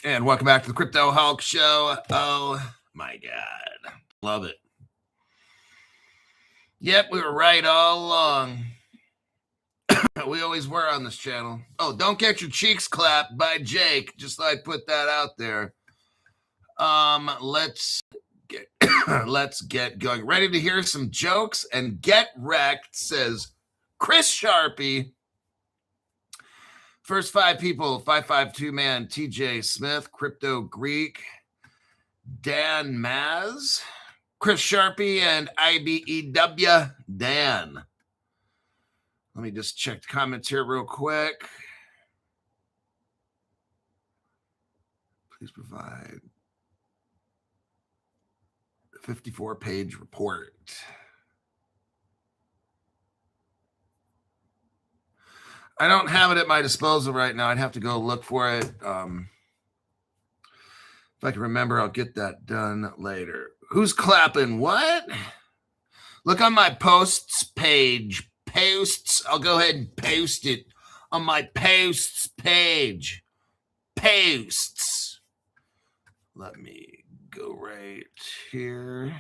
And welcome back to the Crypto Hulk Show. Oh my God. Love it. Yep, we were right all along. We always were on this channel. Oh, don't get your cheeks clapped by Jake. Just thought I'd put that out there. Let's get going. Ready to hear some jokes and get wrecked, says Chris Sharpie. First 5 people, 552 man, TJ Smith, Crypto Greek, Dan Maz, Chris Sharpie, and IBEW Dan. Let me just check the comments here real quick. Please provide a 54-page report. I don't have it at my disposal right now. I'd have to go look for it. If I can remember, I'll get that done later. Who's clapping what? Look on my posts page. Posts. I'll go ahead and post it on my posts page. Posts. Let me go right here.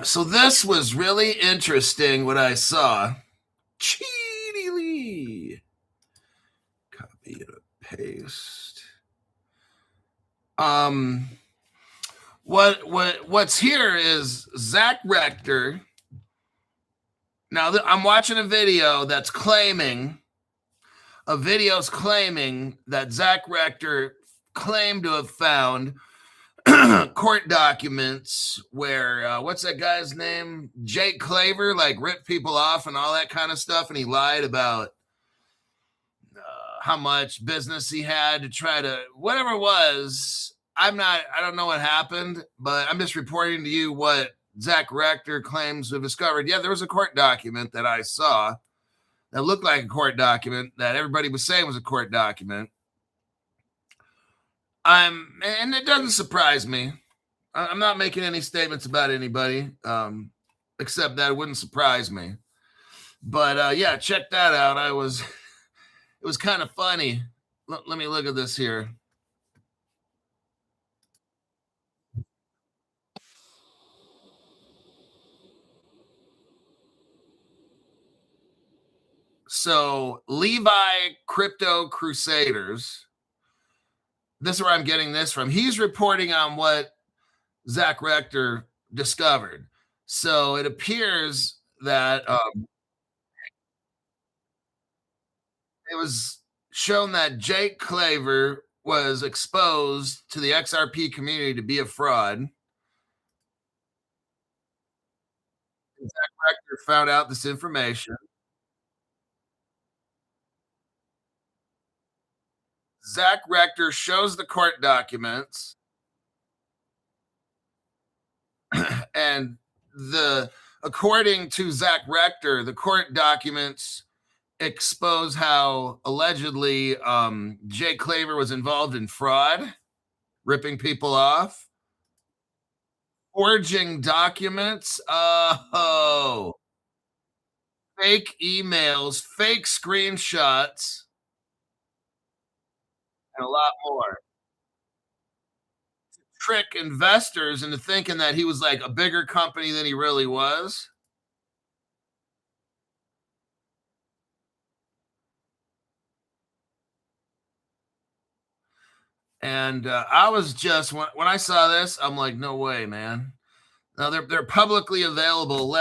So this was really interesting what I saw. Cheatily. Copy and paste. What's here is Zach Rector. Now I'm watching a video that's claiming that Zach Rector claimed to have found court documents where what's that guy's name? Jake Claver, like ripped people off and all that kind of stuff, and he lied about how much business he had to try to whatever it was. I don't know what happened, but I'm just reporting to you what Zach Rector claims to have discovered. Yeah, there was a court document that I saw that looked like a court document that everybody was saying was a court document. And it doesn't surprise me. I'm not making any statements about anybody, except that it wouldn't surprise me. But yeah, check that out. It was kind of funny. Let me look at this here. So Levi Crypto Crusaders. This is where I'm getting this from. He's reporting on what Zach Rector discovered. So it appears that it was shown that Jake Claver was exposed to the XRP community to be a fraud. And Zach Rector found out this information. Zach Rector shows the court documents, and according to Zach Rector, the court documents expose how allegedly Jay Claver was involved in fraud, ripping people off, forging documents, fake emails, fake screenshots, and a lot more. Trick investors into thinking that he was like a bigger company than he really was. And I was just when I saw this, I'm like, no way, man. Now they're publicly available.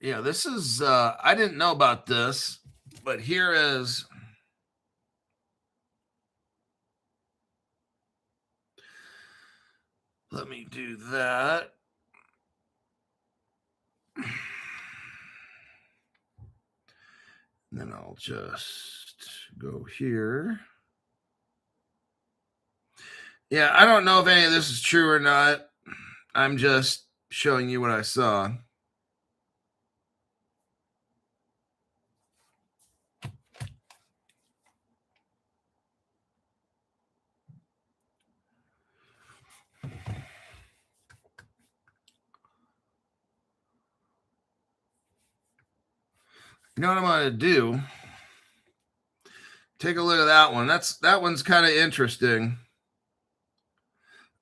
Yeah, this is I didn't know about this, but here is let me do that. And then I'll just go here. Yeah, I don't know if any of this is true or not. I'm just showing you what I saw. You know what I'm going to do? Take a look at that one. That one's kind of interesting.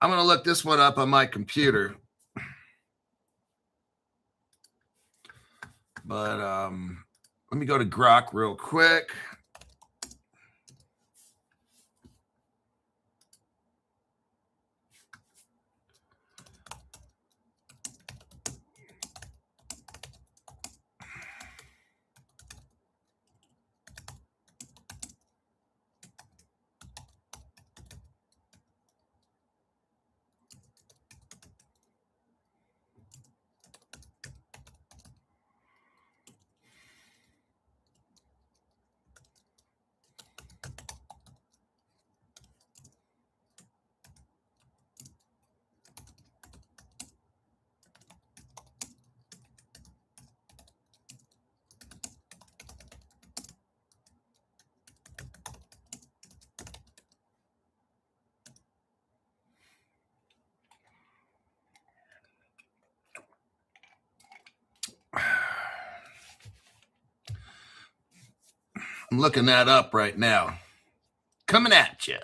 I'm going to look this one up on my computer. But let me go to Grok real quick. I'm looking that up right now. Coming at you.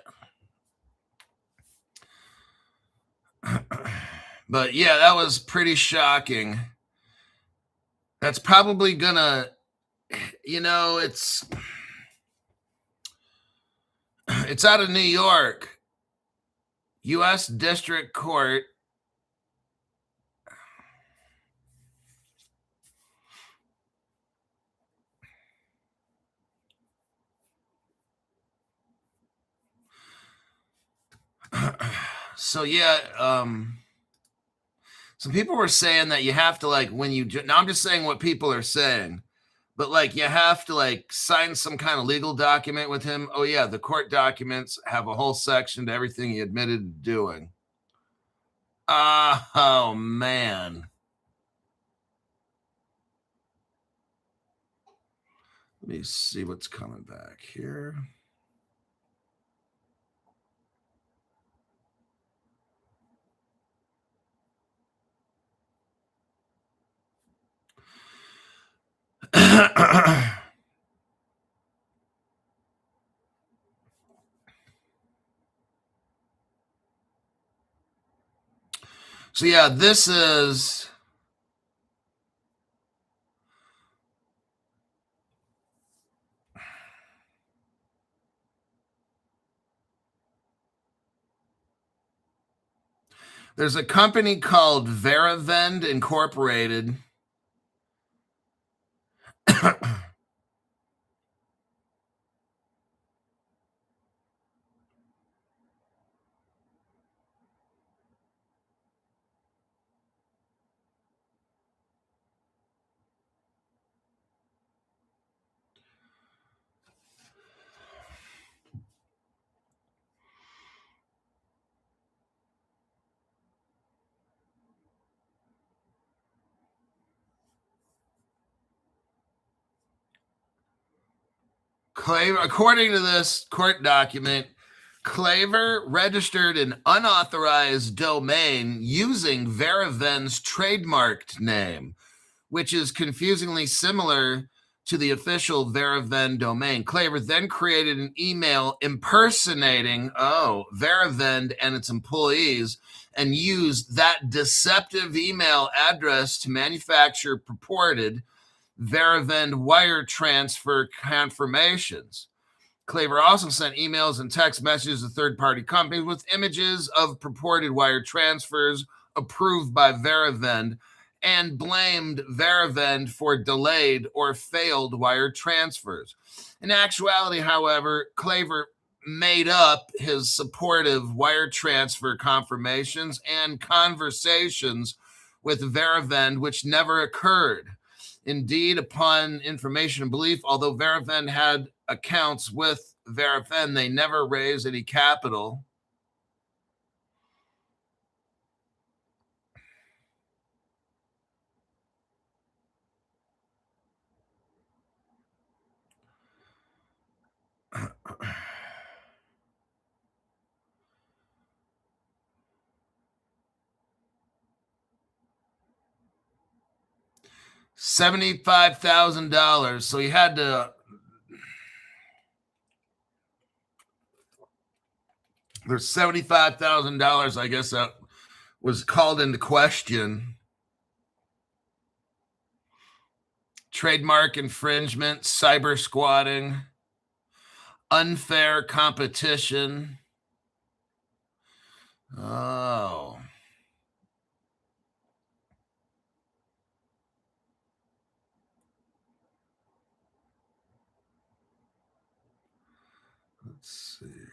But yeah, that was pretty shocking. That's probably gonna, it's out of New York, U.S. District Court. So yeah, some people were saying that you have to now I'm just saying what people are saying, but you have to sign some kind of legal document with him. Oh yeah, the court documents have a whole section to everything he admitted to doing. Oh man. Let me see what's coming back here. So yeah, this is there's a company called Veravend Incorporated. According to this court document, Claver registered an unauthorized domain using Veravend's trademarked name, which is confusingly similar to the official Veravend domain. Claver then created an email impersonating Veravend and its employees and used that deceptive email address to manufacture purported Veravend wire transfer confirmations. Claver also sent emails and text messages to third-party companies with images of purported wire transfers approved by Veravend and blamed Veravend for delayed or failed wire transfers. In actuality, however, Claver made up his supportive wire transfer confirmations and conversations with Veravend, which never occurred. Indeed, upon information and belief, although Veravend had accounts with Veravend, they never raised any capital. $75,000. So he had to. There's $75,000, I guess, that was called into question. Trademark infringement, cyber squatting, unfair competition. Oh. Let's see here.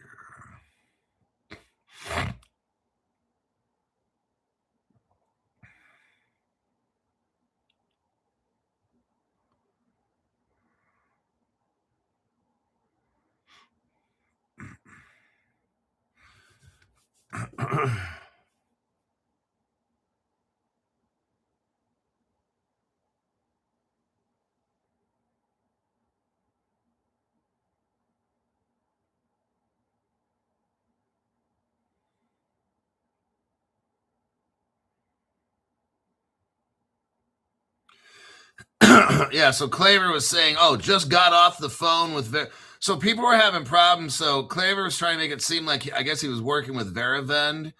Yeah, so Claver was saying, oh, just got off the phone with so people were having problems. So Claver was trying to make it seem like, I guess he was working with Veravend,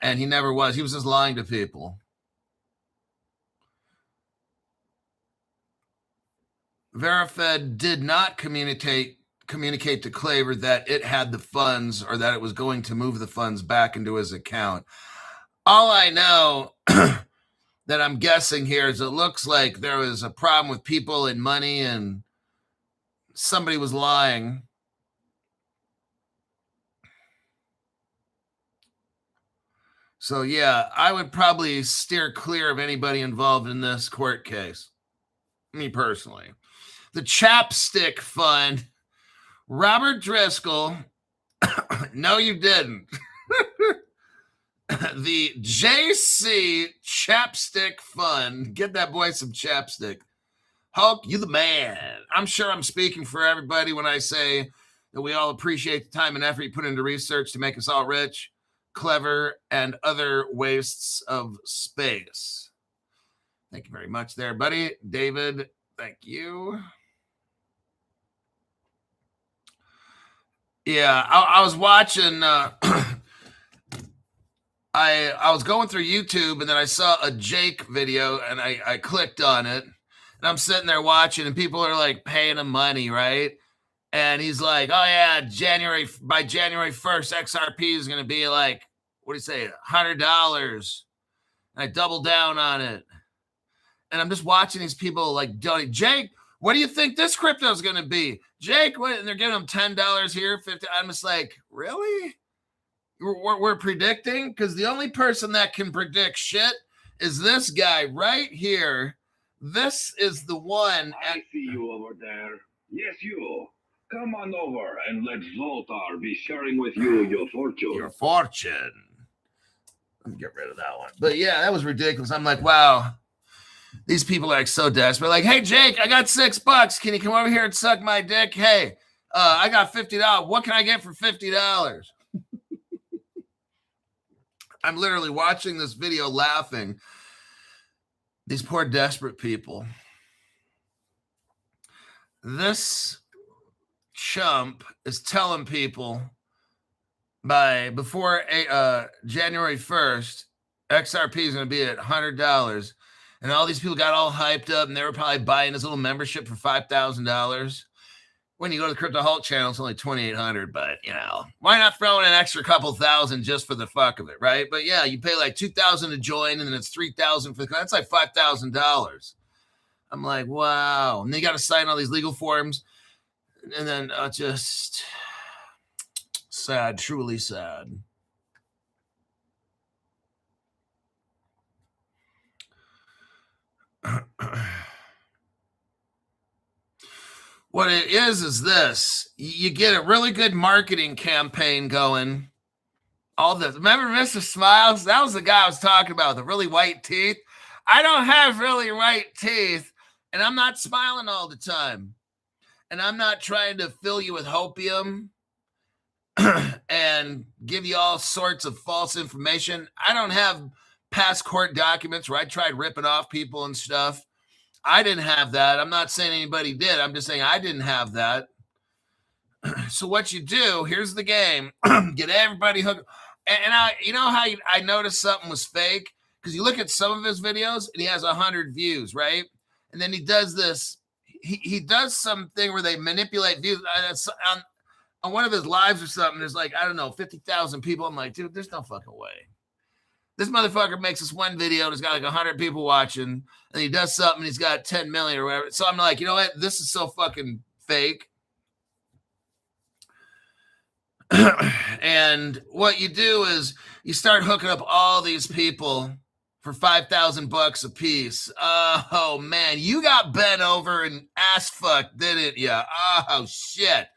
and he never was. He was just lying to people. Verifed did not communicate to Claver that it had the funds or that it was going to move the funds back into his account. All I know that I'm guessing here is it looks like there was a problem with people and money and somebody was lying. So, yeah, I would probably steer clear of anybody involved in this court case. Me personally. The Chapstick Fund. Robert Driscoll. No, you didn't. The JC Chapstick Fund. Get that boy some chapstick. Hulk, you the man. I'm sure I'm speaking for everybody when I say that we all appreciate the time and effort you put into research to make us all rich, clever, and other wastes of space. Thank you very much there, buddy. David, thank you. Yeah, I was watching... I was going through YouTube, and then I saw a Jake video, and I clicked on it, and I'm sitting there watching, and people are like paying him money, right? And he's like, "Oh yeah, by January 1st, XRP is going to be like, what do you say, $100?" And I double down on it, and I'm just watching these people like, Jake, what do you think this crypto is going to be? Jake, what? And they're giving him $10 here, $50. I'm just like, really? We're predicting? Because the only person that can predict shit is this guy right here. This is the one. I see you over there. Yes, you. Come on over and let Zoltar be sharing with you your fortune. Your fortune. Let me get rid of that one. But yeah, that was ridiculous. I'm like, wow. These people are like so desperate. Like, hey, Jake, I got $6. Can you come over here and suck my dick? Hey, I got $50. What can I get for $50? I'm literally watching this video laughing. These poor desperate people. This chump is telling people before January 1st, XRP is going to be at $100. And all these people got all hyped up, and they were probably buying this little membership for $5,000. When you go to the Crypto Halt channel, it's only $2,800, but why not throw in an extra couple thousand just for the fuck of it, right? But yeah, you pay like $2,000 to join, and then it's $3,000 for that's like $5,000. I'm like, wow. And they got to sign all these legal forms, and then just sad, truly sad. What it is this. You get a really good marketing campaign going. All this. Remember Mr. Smiles? That was the guy I was talking about, the really white teeth. I don't have really white teeth, and I'm not smiling all the time. And I'm not trying to fill you with hopium and give you all sorts of false information. I don't have past court documents where I tried ripping off people and stuff. I didn't have that. I'm not saying anybody did. I'm just saying I didn't have that. So what you do, here's the game. Get everybody hooked. And you know how I noticed something was fake? Because you look at some of his videos and he has 100 views, right? And then he does this. He does something where they manipulate views. On one of his lives or something, there's like, I don't know, 50,000 people. I'm like, dude, there's no fucking way. This motherfucker makes this one video and it's got like 100 people watching, and he does something and he's got 10 million or whatever. So I'm like, you know what? This is so fucking fake. And what you do is you start hooking up all these people for $5,000 a piece. Oh man, you got bent over and ass fucked, didn't you? Oh shit.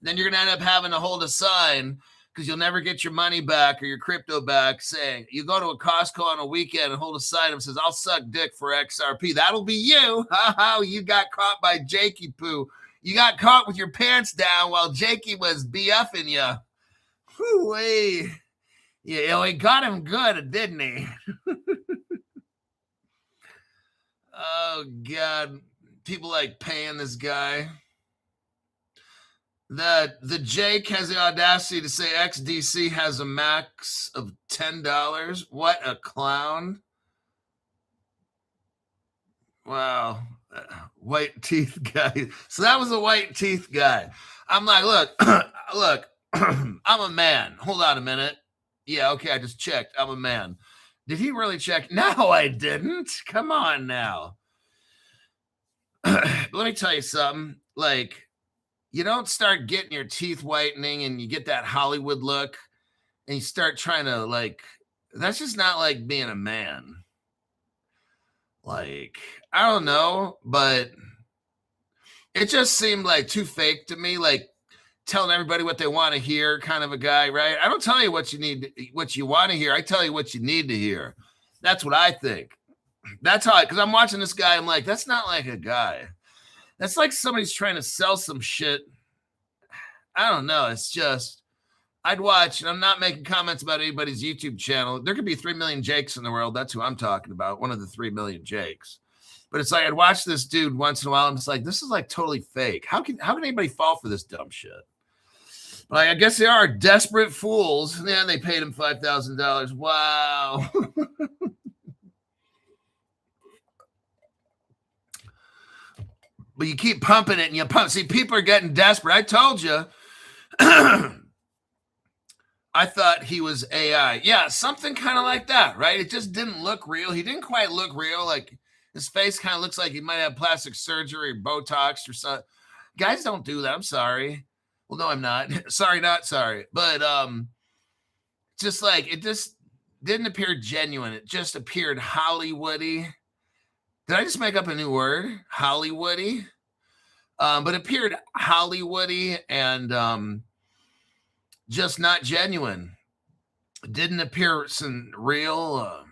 Then you're gonna end up having to hold a sign because you'll never get your money back or your crypto back, saying you go to a Costco on a weekend and hold a sign that says, I'll suck dick for XRP. That'll be you. Oh, you got caught by Jakey Poo. You got caught with your pants down while Jakey was BFing you. Whoo-wee. Yeah, he got him good, didn't he? Oh, God. People like paying this guy. The Jake has the audacity to say XDC has a max of $10. What a clown. Wow. White teeth guy. So that was a white teeth guy. I'm like, look, I'm a man. Hold on a minute. Yeah, okay, I just checked. I'm a man. Did he really check? No, I didn't. Come on now. Let me tell you something. Like, you don't start getting your teeth whitening and you get that Hollywood look and you start trying to, like, that's just not like being a man. Like, I don't know, but it just seemed like too fake to me, like telling everybody what they want to hear kind of a guy, right? I don't tell you what you need, what you want to hear. I tell you what you need to hear. That's what I think. That's how because I'm watching this guy. I'm like, that's not like a guy. That's like somebody's trying to sell some shit. I don't know. It's just, I'd watch, and I'm not making comments about anybody's YouTube channel. There could be 3 million Jakes in the world. That's who I'm talking about. One of the 3 million Jakes. But it's like, I'd watch this dude once in a while, and it's like, this is like totally fake. How can anybody fall for this dumb shit? Like, I guess they are desperate fools. Yeah, they paid him $5,000. Wow. But you keep pumping it and you pump. See, people are getting desperate. I told you. I thought he was AI. Yeah, something kind of like that, right? It just didn't look real. He didn't quite look real. Like his face kind of looks like he might have plastic surgery or Botox or something. Guys don't do that. I'm sorry. Well, no, I'm not. Sorry, not sorry. But just like it just didn't appear genuine. It just appeared Hollywoody. Did I just make up a new word? Hollywoody? But it appeared Hollywoody and just not genuine. It didn't appear some real.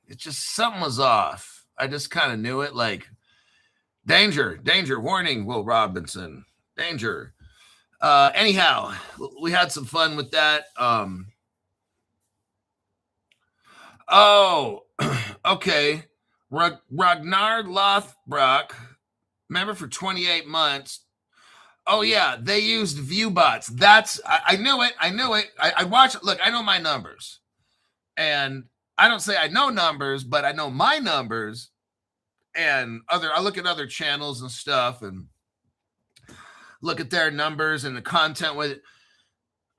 It just, something was off. I just kind of knew it. Like, danger, warning, Will Robinson, danger. Anyhow, we had some fun with that. Oh, okay. Ragnar Lothbrok, remember for 28 months. Oh, yeah, they used ViewBots. That's, I knew it. I watch it. Look, I know my numbers. And I don't say I know numbers, but I know my numbers. And I look at other channels and stuff and look at their numbers and the content with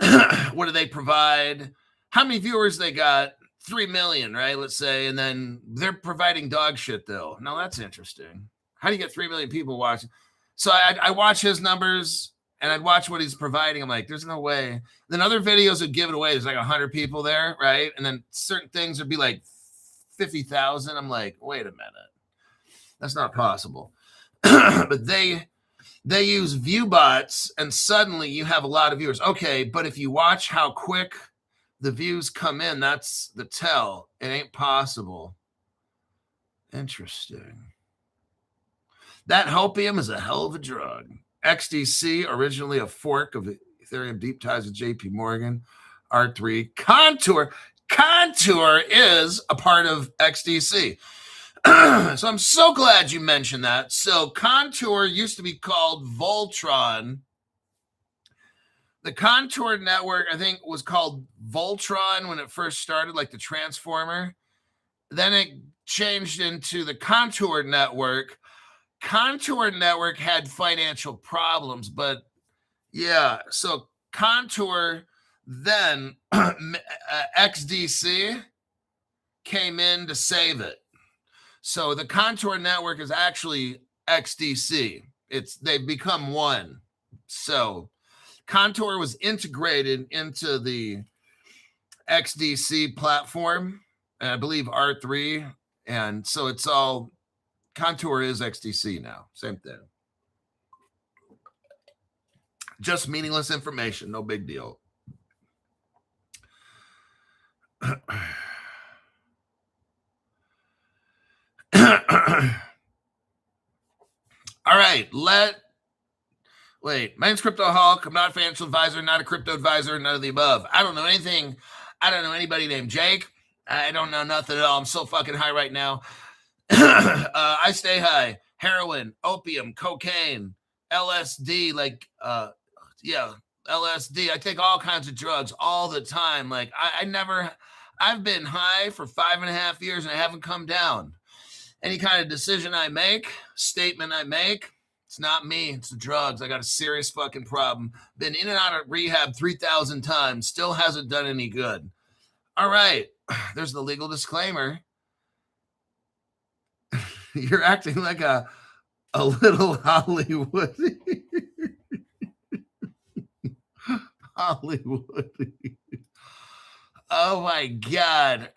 it. What do they provide? How many viewers they got? 3 million, right? Let's say. And then they're providing dog shit, though. Now, that's interesting. How do you get 3 million people watching? So I watch his numbers and I'd watch what he's providing. I'm like, there's no way. Then other videos would give it away. There's like 100 people there, right? And then certain things would be like 50,000. I'm like, wait a minute. That's not possible. But they use ViewBots and suddenly you have a lot of viewers. Okay, but if you watch how quick the views come in, that's the tell. It ain't possible. Interesting. That hopium is a hell of a drug. XDC, originally a fork of Ethereum, deep ties with JP Morgan. R3. Contour is a part of XDC. So I'm so glad you mentioned that. So Contour used to be called Voltron. The Contour network, I think, was called Voltron when it first started, like the Transformer. Then it changed into the Contour network. Contour network had financial problems, but yeah, so Contour, then XDC came in to save it. So the Contour network is actually XDC. They've become one. So Contour was integrated into the XDC platform, and I believe R3. And so it's all Contour is XDC now. Same thing. Just meaningless information. No big deal. All right. My name's Crypto Hulk. I'm not a financial advisor, not a crypto advisor, none of the above. I don't know anything. I don't know anybody named Jake. I don't know nothing at all. I'm so fucking high right now. I stay high. Heroin, opium, cocaine, LSD, LSD. I take all kinds of drugs all the time. Like I've been high for 5.5 years and I haven't come down. Any kind of decision I make, statement I make, it's not me, it's the drugs. I got a serious fucking problem. Been in and out of rehab 3,000 times, still hasn't done any good. All right, there's the legal disclaimer. You're acting like a little Hollywood. Hollywood. Oh my God.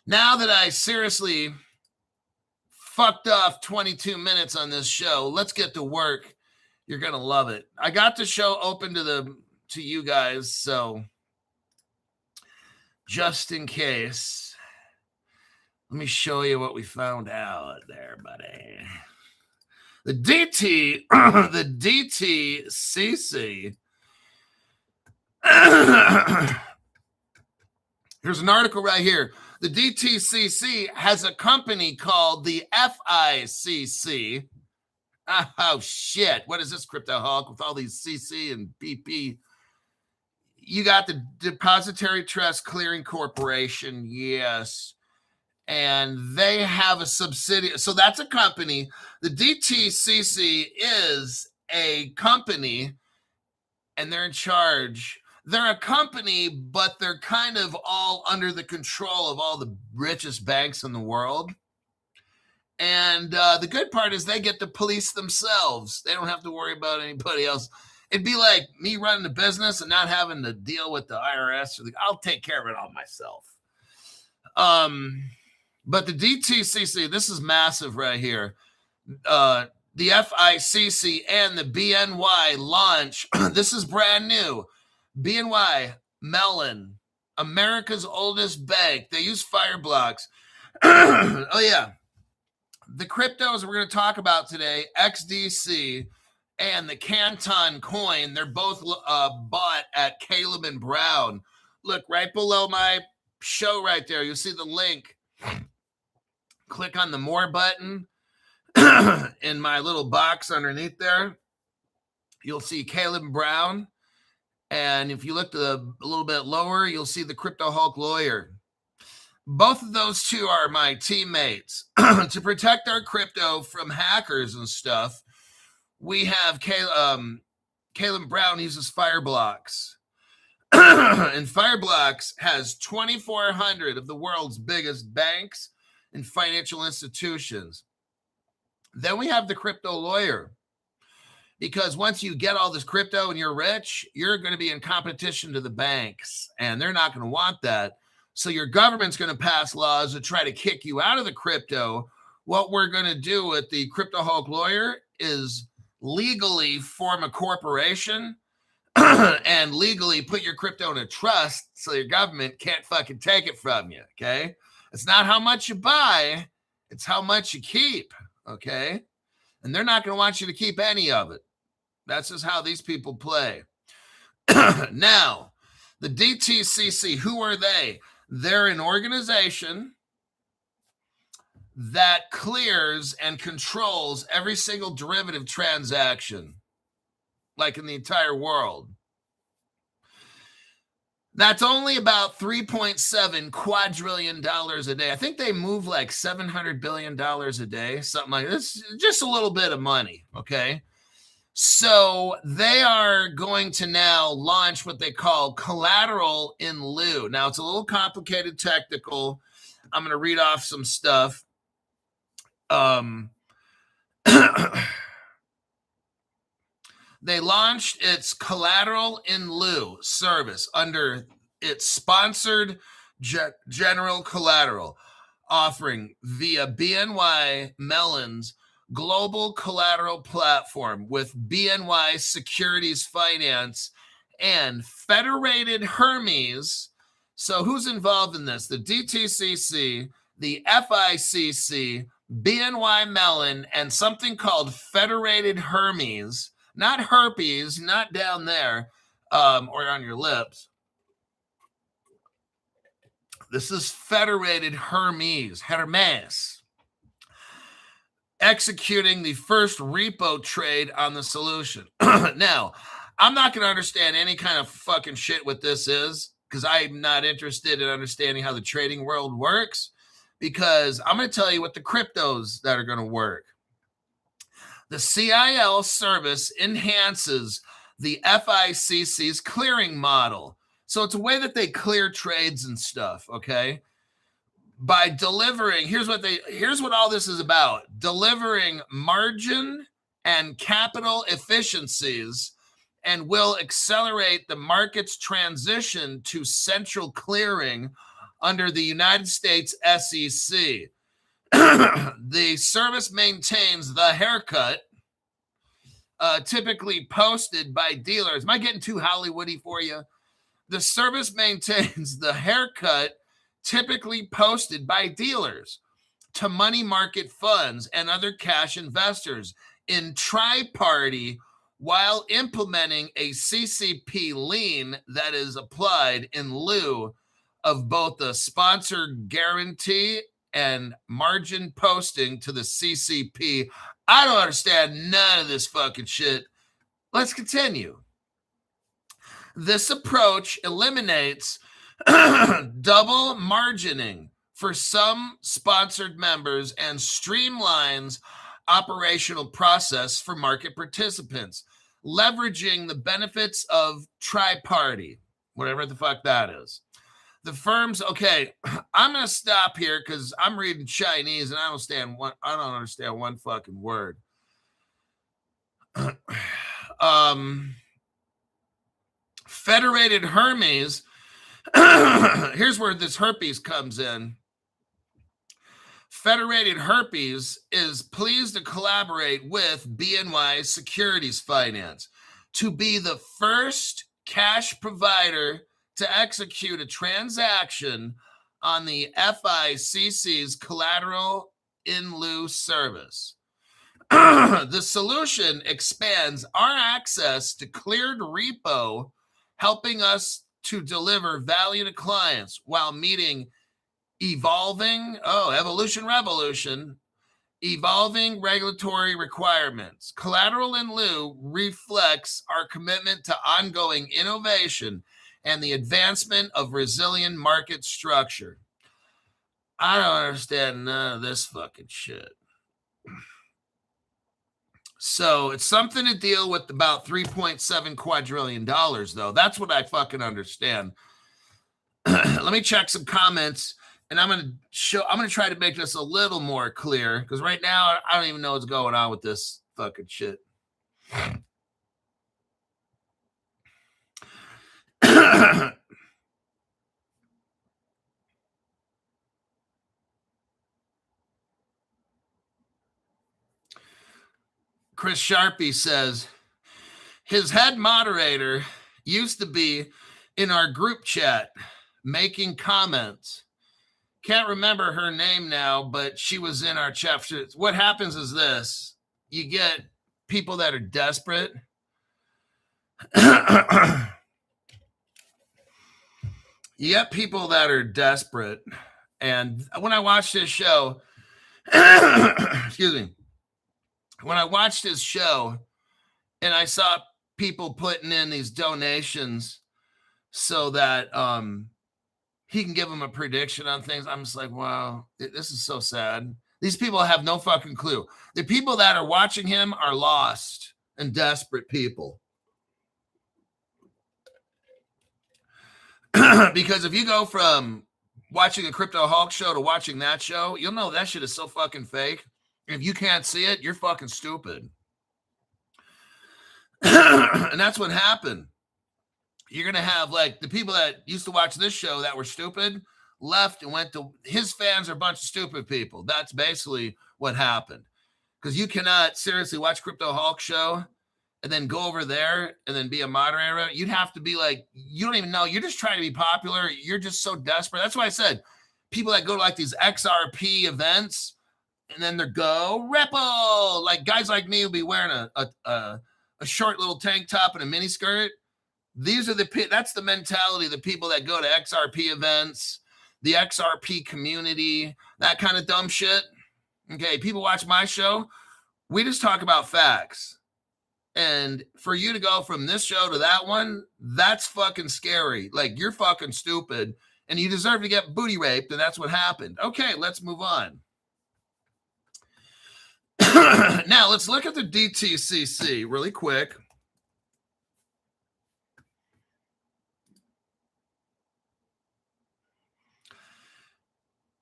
Now that I seriously fucked off 22 minutes on this show, let's get to work. You're going to love it. I got the show open to you guys, so just in case, let me show you what we found out there, buddy. The DTCC. Here's an article right here. The DTCC has a company called the FICC. Oh, shit. What is this, Crypto Hulk, with all these CC and BP? You got the Depository Trust Clearing Corporation. Yes. And they have a subsidiary. So that's a company. The DTCC is a company, and they're in charge. They're a company, but they're kind of all under the control of all the richest banks in the world. And the good part is they get to police themselves. They don't have to worry about anybody else. It'd be like me running a business and not having to deal with the IRS. I'll take care of it all myself. But the DTCC, this is massive right here. The FICC and the BNY launch. This is brand new. BNY Mellon, America's oldest bank. They use Fireblocks. Oh, yeah. The cryptos we're going to talk about today, XDC and the Canton coin, they're both bought at Caleb and Brown. Look, right below my show right there, you'll see the link. Click on the more button in my little box underneath there. You'll see Caleb Brown. And if you look a little bit lower, you'll see the Crypto Hulk lawyer. Both of those two are my teammates. To protect our crypto from hackers and stuff, we have Caleb Brown uses Fireblocks. And Fireblocks has 2,400 of the world's biggest banks and financial institutions. Then we have the crypto lawyer. Because once you get all this crypto and you're rich, you're going to be in competition to the banks, and they're not going to want that. So your government's going to pass laws to try to kick you out of the crypto. What we're going to do with the Crypto Hulk lawyer is legally form a corporation and legally put your crypto in a trust so your government can't fucking take it from you, okay? It's not how much you buy, it's how much you keep, okay? And they're not going to want you to keep any of it. That's just how these people play. Now, the DTCC, who are they? They're an organization that clears and controls every single derivative transaction, like in the entire world. That's only about $3.7 quadrillion a day. I think they move like $700 billion a day, something like this. Just a little bit of money, okay? So they are going to now launch what they call collateral in lieu. Now, it's a little complicated, technical. I'm going to read off some stuff. They launched its collateral in lieu service under its sponsored general collateral offering via BNY Mellon's global collateral platform with BNY Securities Finance and Federated Hermes. So who's involved in this? The DTCC, the FICC, BNY Mellon, and something called Federated Hermes. Not herpes, not down there, or on your lips. This is Federated Hermes, executing the first repo trade on the solution. Now, I'm not going to understand any kind of fucking shit what this is, because I'm not interested in understanding how the trading world works, because I'm going to tell you what the cryptos that are going to work. The CIL service enhances the FICC's clearing model. So it's a way that they clear trades and stuff, okay? By delivering, here's what all this is about. Delivering margin and capital efficiencies, and will accelerate the market's transition to central clearing under the United States SEC. The service maintains the haircut typically posted by dealers. Am I getting too Hollywoody for you? The service maintains the haircut typically posted by dealers to money market funds and other cash investors in tri-party while implementing a CCP lien that is applied in lieu of both the sponsor guarantee and margin posting to the CCP. I don't understand none of this fucking shit. Let's continue. This approach eliminates double margining for some sponsored members and streamlines operational process for market participants, leveraging the benefits of tri-party, whatever the fuck that is. The firms, okay, I'm going to stop here because I'm reading Chinese and I don't understand one fucking word. Federated Hermes, here's where this herpes comes in. Federated Herpes is pleased to collaborate with BNY Securities Finance to be the first cash provider to execute a transaction on the FICC's collateral in lieu service. The solution expands our access to cleared repo, helping us to deliver value to clients while meeting evolving regulatory requirements. Collateral in lieu reflects our commitment to ongoing innovation and the advancement of resilient market structure. I don't understand none of this fucking shit. So it's something to deal with about $3.7 quadrillion, though. That's what I fucking understand. Let me check some comments, and I'm going to try to make this a little more clear, because right now I don't even know what's going on with this fucking shit. Chris Sharpie says, his head moderator used to be in our group chat making comments. Can't remember her name now, but she was in our chat. What happens is this. You get people that are desperate. You get people that are desperate. And when I watch this show, Excuse me. When I watched his show and I saw people putting in these donations so that he can give them a prediction on things, I'm just like, wow, this is so sad. These people have no fucking clue. The people that are watching him are lost and desperate people. Because if you go from watching a Crypto Hulk show to watching that show, you'll know that shit is so fucking fake. If you can't see it, you're fucking stupid. And that's what happened. You're going to have like the people that used to watch this show that were stupid left and went to his fans are a bunch of stupid people. That's basically what happened. Because you cannot seriously watch Crypto Hulk show and then go over there and then be a moderator. You'd have to be like, you don't even know. You're just trying to be popular. You're just so desperate. That's why I said people that go to like these XRP events and then they're go Ripple. Like guys like me will be wearing a short little tank top and a mini skirt. That's the mentality of the people that go to XRP events, the XRP community, that kind of dumb shit. Okay, people watch my show. We just talk about facts. And for you to go from this show to that one, that's fucking scary. Like, you're fucking stupid, and you deserve to get booty raped, and that's what happened. Okay, let's move on. Now, let's look at the DTCC really quick.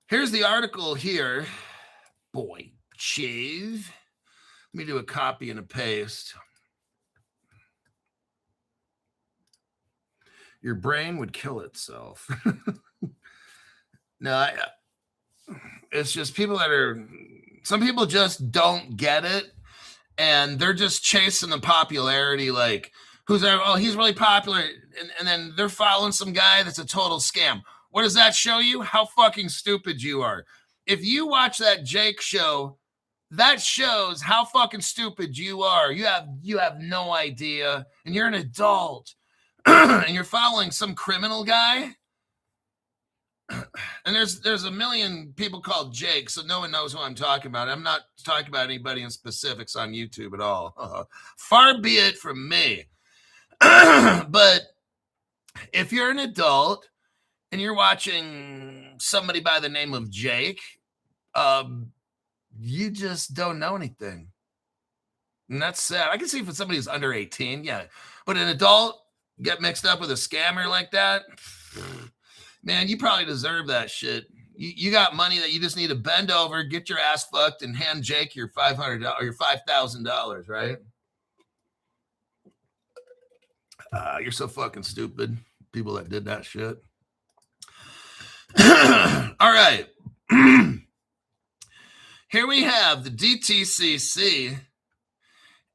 Here's the article here. Boy, shave. Let me do a copy and a paste. Your brain would kill itself. No, it's just people some people just don't get it, and they're just chasing the popularity. Like, who's there? Oh, he's really popular, and then they're following some guy that's a total scam. What does that show you? How fucking stupid you are. If you watch that Jake show, that shows how fucking stupid you are. You have no idea, and you're an adult, and you're following some criminal guy. And there's a million people called Jake, so no one knows who I'm talking about. I'm not talking about anybody in specifics on YouTube at all. Far be it from me. But if you're an adult and you're watching somebody by the name of Jake, you just don't know anything. And that's sad. I can see if somebody who's under 18, yeah. But an adult get mixed up with a scammer like that, man, you probably deserve that shit. You got money that you just need to bend over, get your ass fucked, and hand Jake your $500 or your $5,000, right? You're so fucking stupid. People that did that shit. All right. Here we have the DTCC.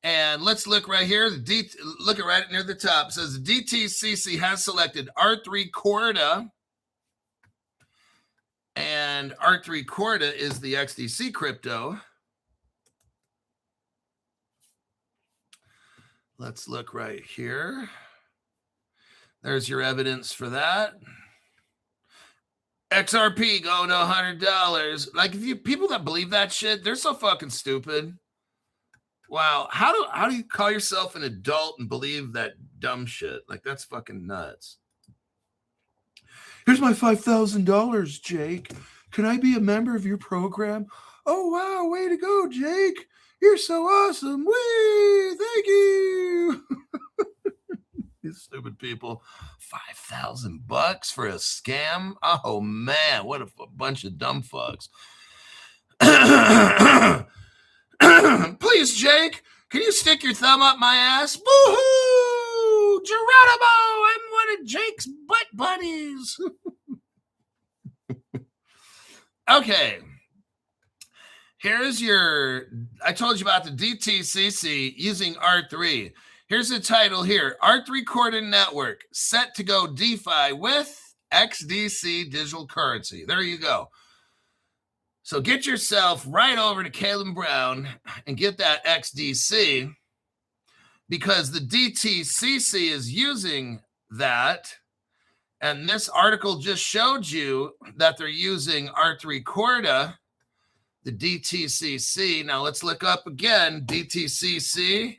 And let's look right here. Look at right near the top. It says the DTCC has selected R3 Corda. And R3 Corda is the XDC crypto. Let's look right here. There's your evidence for that. XRP going to $100. Like, if you people that believe that shit, they're so fucking stupid. Wow, how do you call yourself an adult and believe that dumb shit? Like, that's fucking nuts. Here's my $5,000, Jake. Can I be a member of your program? Oh, wow, way to go, Jake. You're so awesome. Whee, thank you. These stupid people. $5,000 for a scam? Oh, man, what a bunch of dumb fucks. Please, Jake, can you stick your thumb up my ass? Woohoo! Geronimo, I'm one of Jake's butt buddies. Okay. Here's I told you about the DTCC using R3. Here's the title here. R3 Corda Network set to go DeFi with XDC digital currency. There you go. So get yourself right over to Caleb Brown and get that XDC, because the DTCC is using that. And this article just showed you that they're using R3 Corda the DTCC. Now let's look up again, DTCC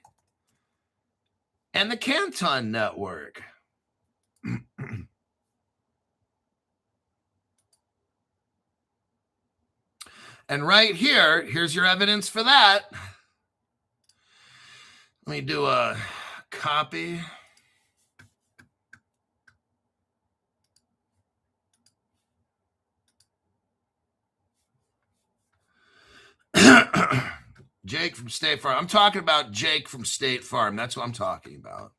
and the Canton Network. And right here, here's your evidence for that. Let me do a copy. Jake from State Farm. I'm talking about Jake from State Farm. That's what I'm talking about.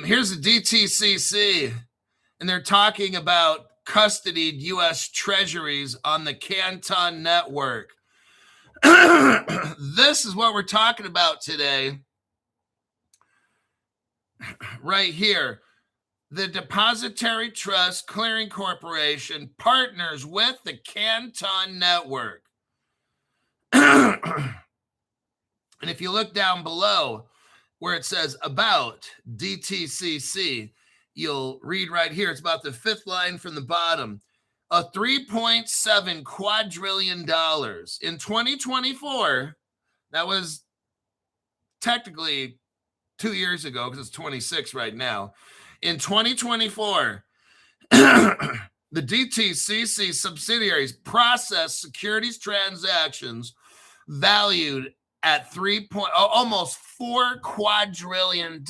Here's the DTCC, and they're talking about custodied U.S. treasuries on the Canton Network. This is what we're talking about today. Right here. The Depository Trust Clearing Corporation partners with the Canton Network. And if you look down below where it says about DTCC, you'll read right here. It's about the fifth line from the bottom. A $3.7 quadrillion. In 2024, that was technically 2 years ago because it's 26 right now. In 2024, the DTCC subsidiaries processed securities transactions valued at almost $4 quadrillion.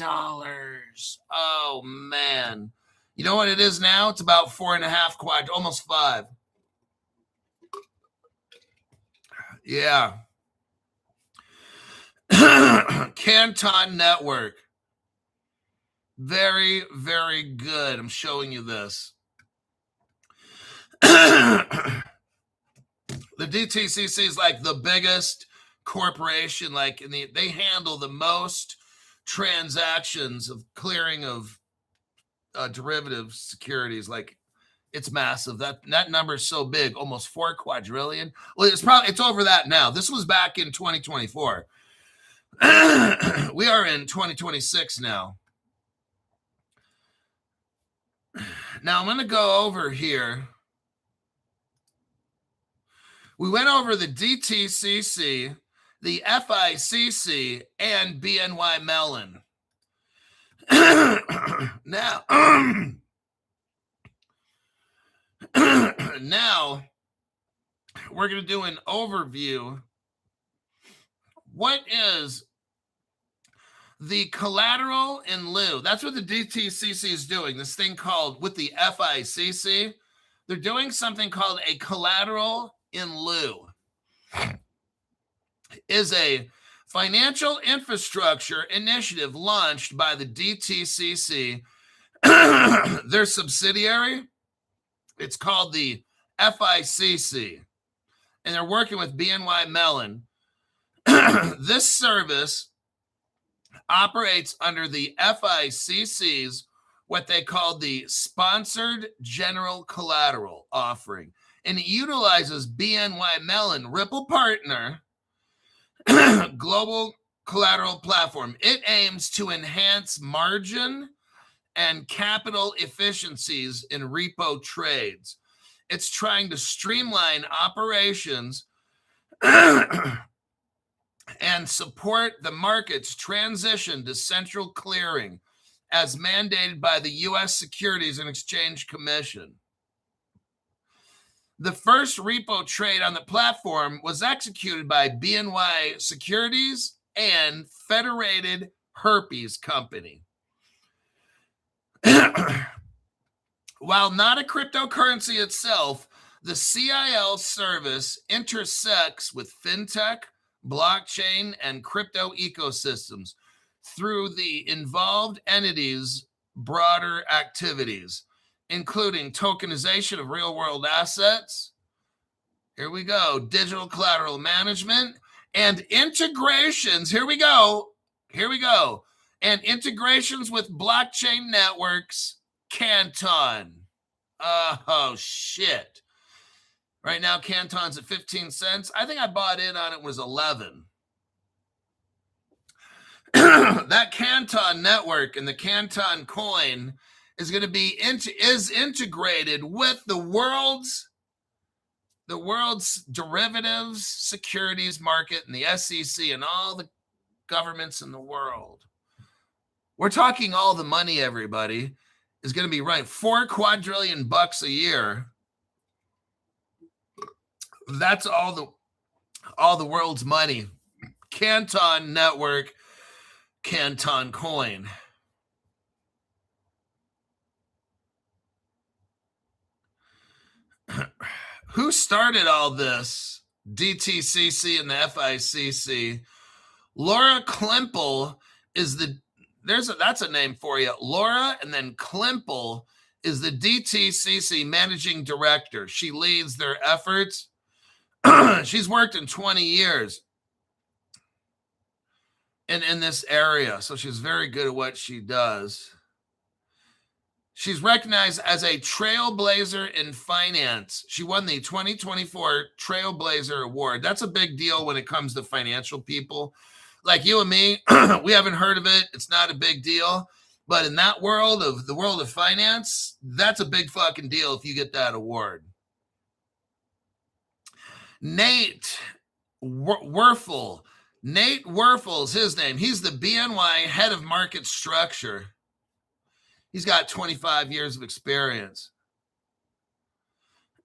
Oh man. You know what it is now? It's about 4.5 almost 5. Yeah. Canton Network. Very, very good. I'm showing you this. The DTCC is like the biggest corporation, like they handle the most transactions of clearing of derivative securities. Like it's massive. That number is so big, almost 4 quadrillion. Well, it's over that now. This was back in 2024. We are in 2026 now. Now I'm going to go over here. We went over the DTCC, the FICC, and BNY Mellon. Now, now we're going to do an overview. What is the collateral in lieu? That's what the DTCC is doing. This thing called, with the FICC, they're doing something called a collateral in lieu. Is a financial infrastructure initiative launched by the DTCC, their subsidiary. It's called the FICC, and they're working with BNY Mellon. This service operates under the FICC's what they call the Sponsored General Collateral Offering, and it utilizes BNY Mellon Ripple Partner Global Collateral Platform. It aims to enhance margin and capital efficiencies in repo trades. It's trying to streamline operations and support the market's transition to central clearing as mandated by the U.S. Securities and Exchange Commission. The first repo trade on the platform was executed by BNY Securities and Federated Herpes Company. While not a cryptocurrency itself, the CIL service intersects with fintech, blockchain, and crypto ecosystems through the involved entities' broader activities, including tokenization of real-world assets. Here we go. Digital collateral management and integrations. Here we go. And integrations with blockchain networks. Canton. Oh, shit. Right now, Canton's at 15 cents. I think I bought in on it was 11. That Canton network and the Canton coin is going to be is integrated with the world's the world's derivatives securities market and the SEC and all the governments in the world. We're talking all the money, everybody, is going to be right. $4 quadrillion a year. That's all the world's money. Canton Network, Canton Coin. Who started all this? DTCC and the FICC. Laura Klimple is that's a name for you. Laura, and then Klimple is the DTCC managing director. She leads their efforts. She's worked in 20 years in this area, so she's very good at what she does. She's recognized as a trailblazer in finance. She won the 2024 Trailblazer Award. That's a big deal when it comes to financial people. Like you and me, we haven't heard of it. It's not a big deal. But in that world of the world of finance, that's a big fucking deal if you get that award. Nate Werfel. Nate Werfel's his name. He's the BNY head of market structure. He's got 25 years of experience.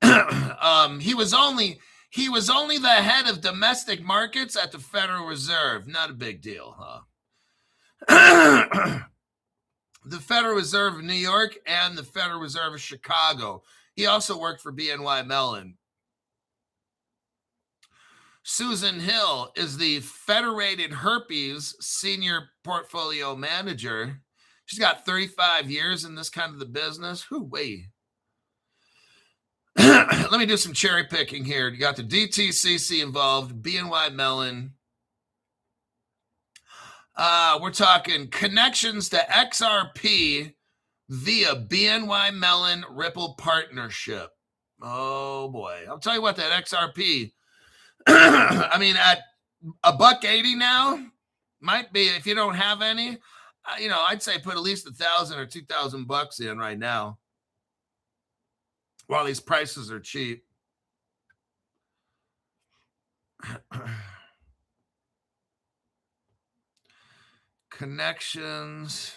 He was only the head of domestic markets at the Federal Reserve. Not a big deal, huh? The Federal Reserve of New York and the Federal Reserve of Chicago. He also worked for BNY Mellon. Susan Hill is the Federated Herpes Senior Portfolio Manager. She's got 35 years in this kind of the business. Whoo-wee. Let me do some cherry picking here. You got the DTCC involved, BNY Mellon. We're talking connections to XRP via BNY Mellon Ripple partnership. Oh boy. I'll tell you what, that XRP, I mean, at $1.80 now, might be, if you don't have any, I'd say put at least $1,000 or $2,000 in right now while these prices are cheap. Connections.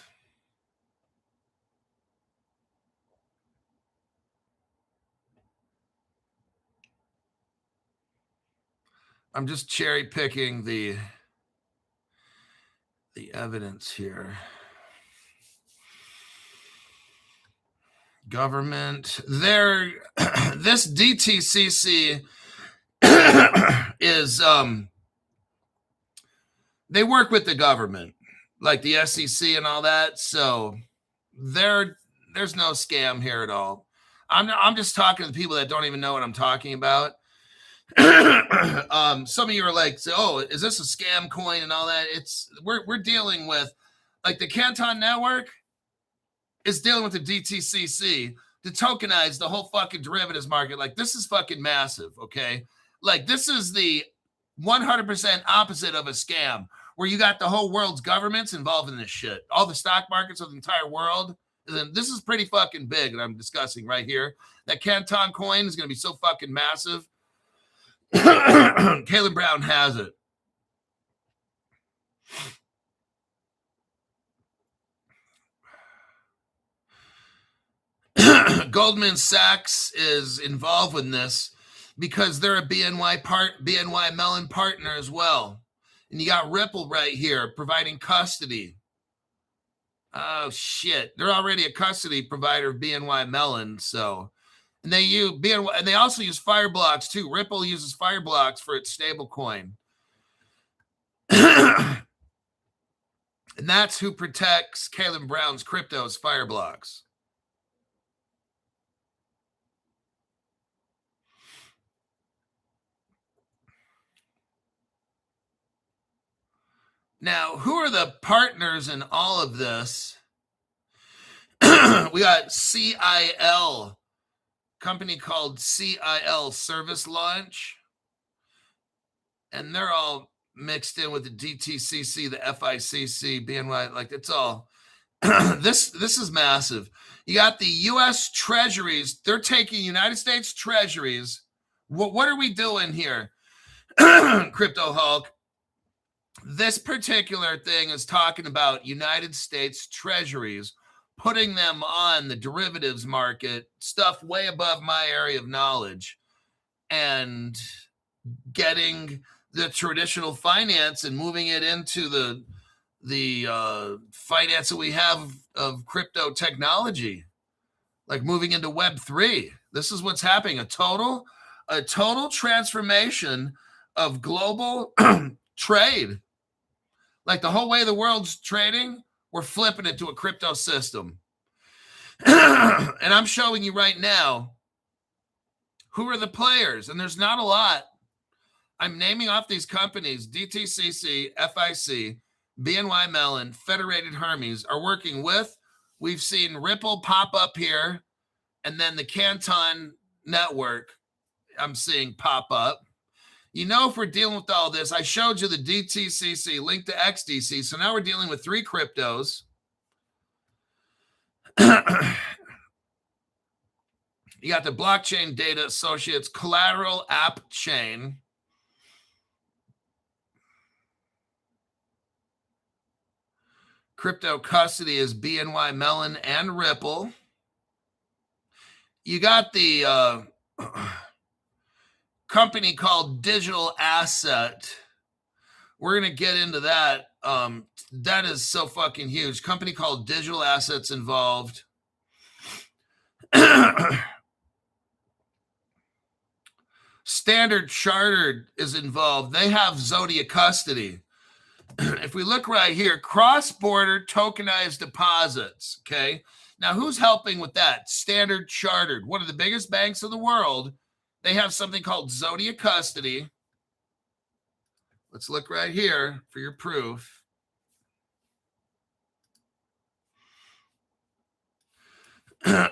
I'm just cherry picking the evidence here. Government. This DTCC is they work with the government, like the SEC and all that. So there's no scam here at all. I'm just talking to the people that don't even know what I'm talking about. Some of you are like, oh, is this a scam coin and all that? We're dealing with, like, the Canton Network is dealing with the DTCC to tokenize the whole fucking derivatives market. Like, this is fucking massive, okay? Like, this is the 100% opposite of a scam, where you got the whole world's governments involved in this shit. All the stock markets of the entire world. And this is pretty fucking big that I'm discussing right here. That Canton coin is going to be so fucking massive. Caleb Brown has it. Goldman Sachs is involved with this because they're a BNY Mellon partner as well. And you got Ripple right here providing custody. Oh shit. They're already a custody provider of BNY Mellon, so. And they use BNY, and they also use Fireblocks too. Ripple uses Fireblocks for its stablecoin. And that's who protects Caleb Brown's cryptos, Fireblocks. Now, who are the partners in all of this? We got CIL, company called CIL Service Launch. And they're all mixed in with the DTCC, the FICC, BNY, like it's all. This is massive. You got the U.S. Treasuries. They're taking United States Treasuries What are we doing here? Crypto Hulk. This particular thing is talking about United States treasuries, putting them on the derivatives market, stuff way above my area of knowledge, and getting the traditional finance and moving it into the finance that we have of crypto technology, like moving into Web3. This is what's happening, a total transformation of global trade. Like the whole way the world's trading, we're flipping it to a crypto system. And I'm showing you right now who are the players, and there's not a lot. I'm naming off these companies: DTCC, FIC, BNY Mellon, Federated Hermes are working with. We've seen Ripple pop up here, and then the Canton Network I'm seeing pop up. You know, if we're dealing with all this, I showed you the DTCC linked to XDC. So now we're dealing with 3 cryptos. You got the Blockchain Data Associates Collateral App Chain. Crypto custody is BNY Mellon and Ripple. You got the company called Digital Asset. We're going to get into that. That is so fucking huge. Company called Digital Assets involved. Standard Chartered is involved. They have Zodiac custody. If we look right here, cross-border tokenized deposits, okay? Now, who's helping with that? Standard Chartered, one of the biggest banks in the world. They have something called Zodiac custody. Let's look right here for your proof. The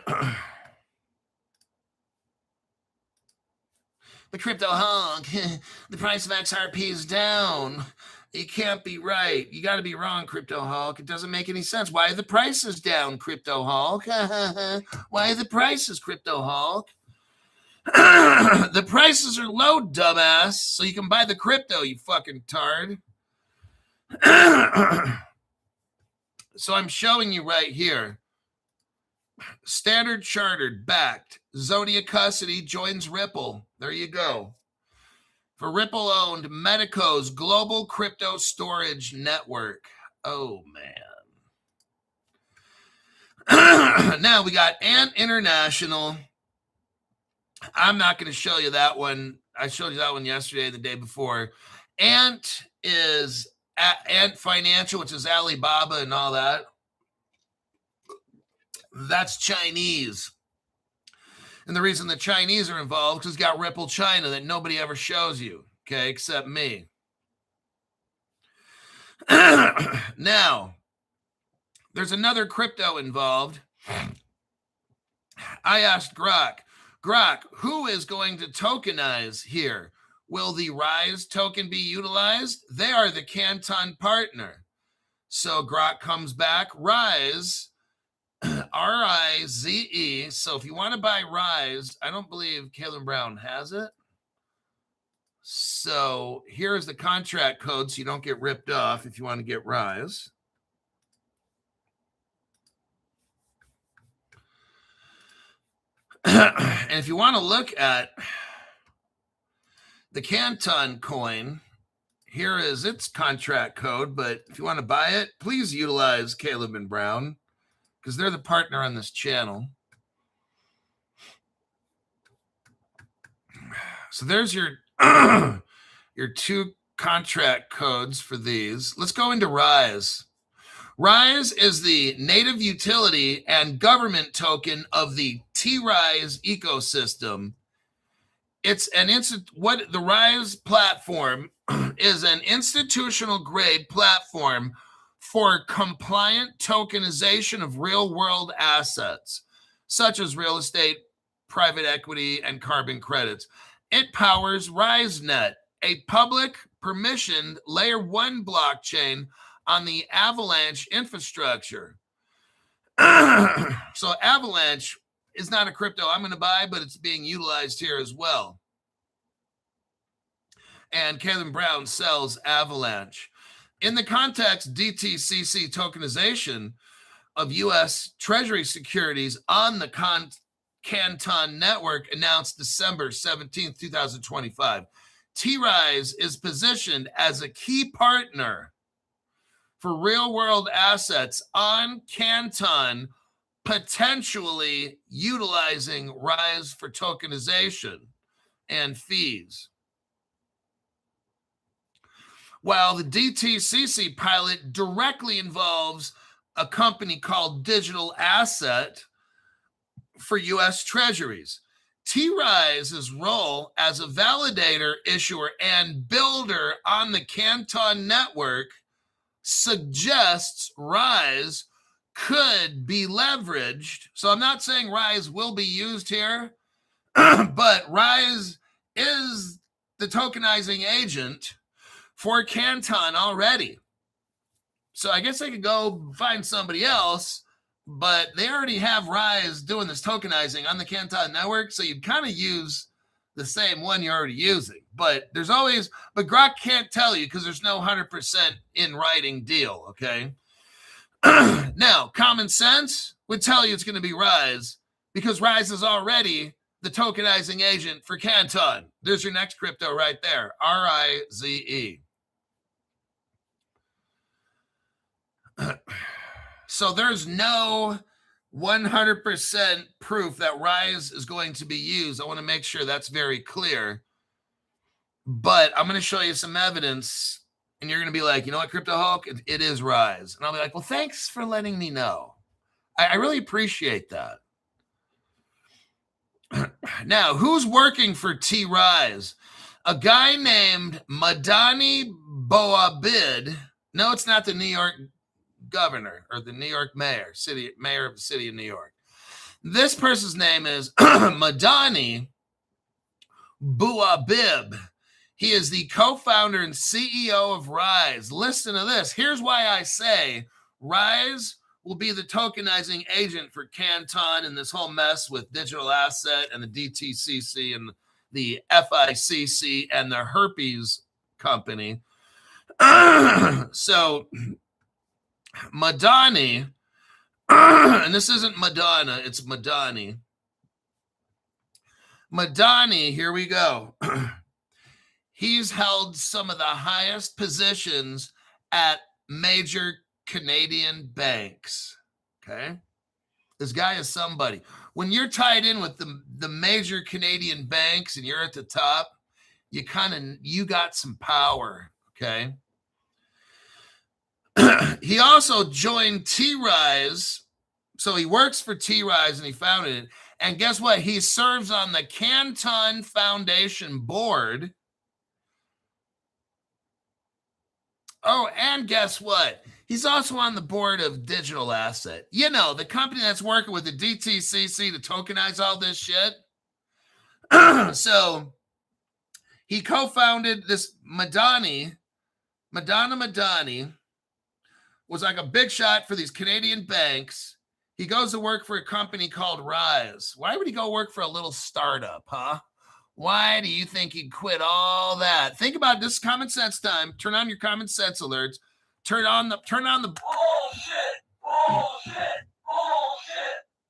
Crypto Hulk, the price of XRP is down. It can't be right. You got to be wrong, Crypto Hulk. It doesn't make any sense. Why are the prices down, Crypto Hulk? Why are the prices, Crypto Hulk? The prices are low, dumbass, so you can buy the crypto, you fucking tard. So I'm showing you right here. Standard Chartered backed. Zodiac custody joins Ripple. There you go. For Ripple-owned Medico's Global Crypto Storage Network. Oh, man. Now we got Ant International. I'm not going to show you that one. I showed you that one yesterday, the day before. Ant is Ant Financial, which is Alibaba and all that. That's Chinese. And the reason the Chinese are involved is it's got Ripple China that nobody ever shows you, okay, except me. Now, there's another crypto involved. I asked Grok, who is going to tokenize here? Will the Rise token be utilized? They are the Canton partner. So Grok comes back, Rise, R-I-Z-E. So if you want to buy Rise, I don't believe Caleb Brown has it. So here's the contract code so you don't get ripped off if you want to get Rise. And if you want to look at the Canton coin, here is its contract code. But if you want to buy it, please utilize Caleb and Brown because they're the partner on this channel. So there's your your 2 contract codes for these. Let's go into Rise. Rise is the native utility and government token of the T-Rise ecosystem. It's what the Rise platform is, an institutional grade platform for compliant tokenization of real-world assets, such as real estate, private equity, and carbon credits. It powers RiseNet, a public permissioned layer 1 blockchain on the Avalanche infrastructure. So Avalanche is not a crypto I'm going to buy, but it's being utilized here as well. and Caitlin Brown sells Avalanche. In the context, DTCC tokenization of U.S. Treasury securities on the Canton network announced December 17, 2025. T-Rise is positioned as a key partner for real-world assets on Canton, potentially utilizing Rise for tokenization and fees. While the DTCC pilot directly involves a company called Digital Asset for U.S. Treasuries, T-Rise's role as a validator, issuer, and builder on the Canton network suggests Rise could be leveraged. So I'm not saying Rise will be used here, but Rise is the tokenizing agent for Canton already. So I guess I could go find somebody else, but they already have Rise doing this tokenizing on the Canton network. So you'd kind of use the same one you're already using. But there's always, but Grok can't tell you because there's no 100% in writing deal, okay? Now, common sense would tell you it's going to be Rise because Rise is already the tokenizing agent for Canton. There's your next crypto right there, RIZE. So there's no 100% proof that Rise is going to be used. I want to make sure that's very clear. But I'm going to show you some evidence, and you're going to be like, you know what, Crypto Hulk? It is Rise. And I'll be like, well, thanks for letting me know. I really appreciate that. Now, who's working for T-Rise? A guy named Madani Boabid. No, it's not the New York governor or the New York mayor of the city of New York. This person's name is Madani Boabib. He is the co-founder and CEO of Rise. Listen to this. Here's why I say Rise will be the tokenizing agent for Canton and this whole mess with Digital Asset and the DTCC and the FICC and the Herpes company. So Madani, and this isn't Madonna, it's Madani. Madani, here we go. He's held some of the highest positions at major Canadian banks. Okay. This guy is somebody. When you're tied in with the major Canadian banks and you're at the top, you got some power. Okay. He also joined T-Rise. So he works for T-Rise and he founded it. And guess what? He serves on the Canton Foundation board. Oh, and guess what? He's also on the board of Digital Asset. You know, the company that's working with the DTCC to tokenize all this shit. So he co-founded this Madani was like a big shot for these Canadian banks. He goes to work for a company called Rise. Why would he go work for a little startup, huh? Why do you think he'd quit all that? Think about this. Common sense time. Turn on your common sense alerts. Turn on the bullshit.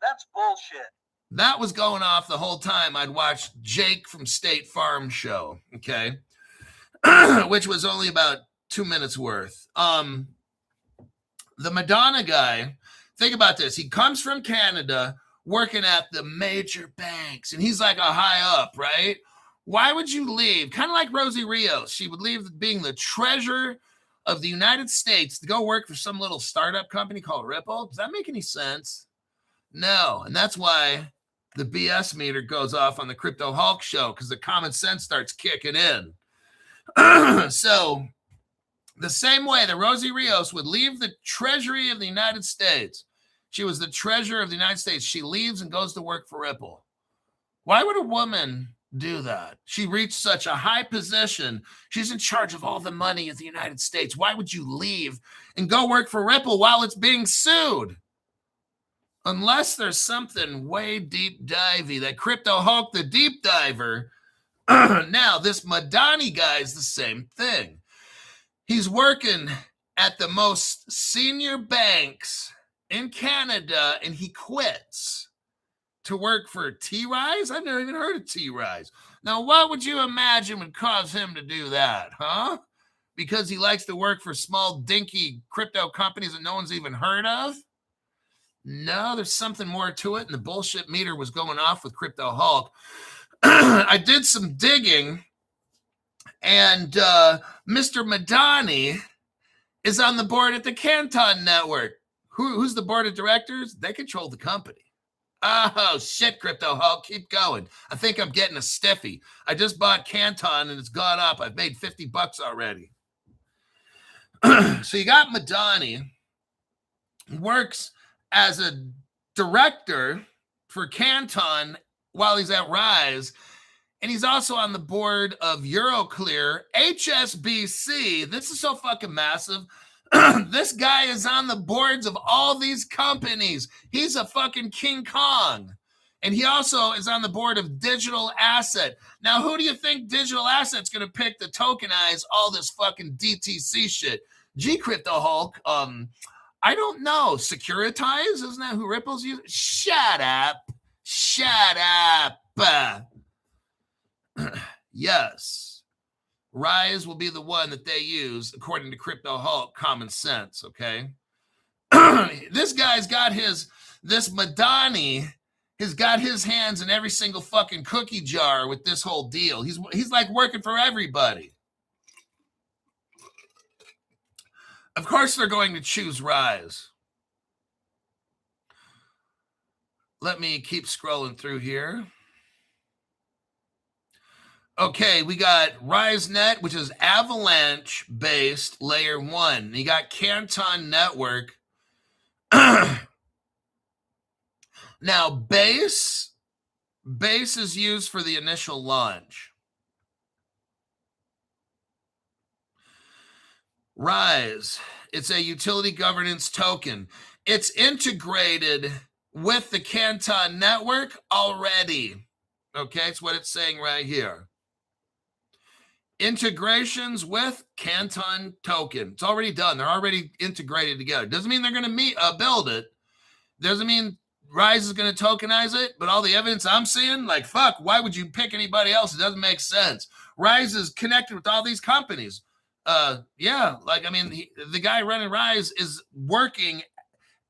That's bullshit. That was going off the whole time. I'd watched Jake from State Farm show, okay? Which was only about 2 minutes worth. The Madonna guy, think about this. He comes from Canada, working at the major banks, and he's like a high up, right? Why would you leave? Kind of like Rosie Rios. She would leave being the treasurer of the United States to go work for some little startup company called Ripple. Does that make any sense? No. And that's why the BS meter goes off on the Crypto Hulk show, because the common sense starts kicking in. So the same way that Rosie Rios would leave the treasury of the United States, she was the treasurer of the United States. She leaves and goes to work for Ripple. Why would a woman do that? She reached such a high position. She's in charge of all the money of the United States. Why would you leave and go work for Ripple while it's being sued? Unless there's something way deep divey that Crypto Hulk, the deep diver, Now, this Madani guy is the same thing. He's working at the most senior banks in Canada, and he quits to work for T-Rise? I've never even heard of T-Rise. Now, what would you imagine would cause him to do that, huh? Because he likes to work for small, dinky crypto companies that no one's even heard of? No, there's something more to it, and the bullshit meter was going off with Crypto Hulk. I did some digging, and Mr. Madani is on the board at the Canton Network. Who's the board of directors? They control the company. Oh, shit, Crypto Hulk. Keep going. I think I'm getting a stiffy. I just bought Canton, and it's gone up. I've made $50 already. So you got Madani, works as a director for Canton while he's at Rise, and he's also on the board of Euroclear, HSBC. This is so fucking massive. This guy is on the boards of all these companies. He's a fucking King Kong. And he also is on the board of Digital Asset. Now, who do you think Digital Asset's going to pick to tokenize all this fucking DTC shit? Gee, Crypto Hulk, I don't know. Securitize? Isn't that who Ripple's use? Shut up. Shut up. Yes. Rise will be the one that they use, according to Crypto Hulk, common sense, okay? This guy's got this Madani has got his hands in every single fucking cookie jar with this whole deal. He's like working for everybody. Of course they're going to choose Rise. Let me keep scrolling through here. Okay, we got RiseNet, which is Avalanche-based layer 1. You got Canton Network. Now, Base is used for the initial launch. Rise, it's a utility governance token. It's integrated with the Canton Network already. Okay, it's what it's saying right here. Integrations with Canton token. It's already done. They're already integrated together. Doesn't mean they're going to build it. Doesn't mean Rise is going to tokenize it, but all the evidence I'm seeing, like, fuck, why would you pick anybody else? It doesn't make sense. Rise is connected with all these companies. Yeah, like, I mean, the guy running Rise is working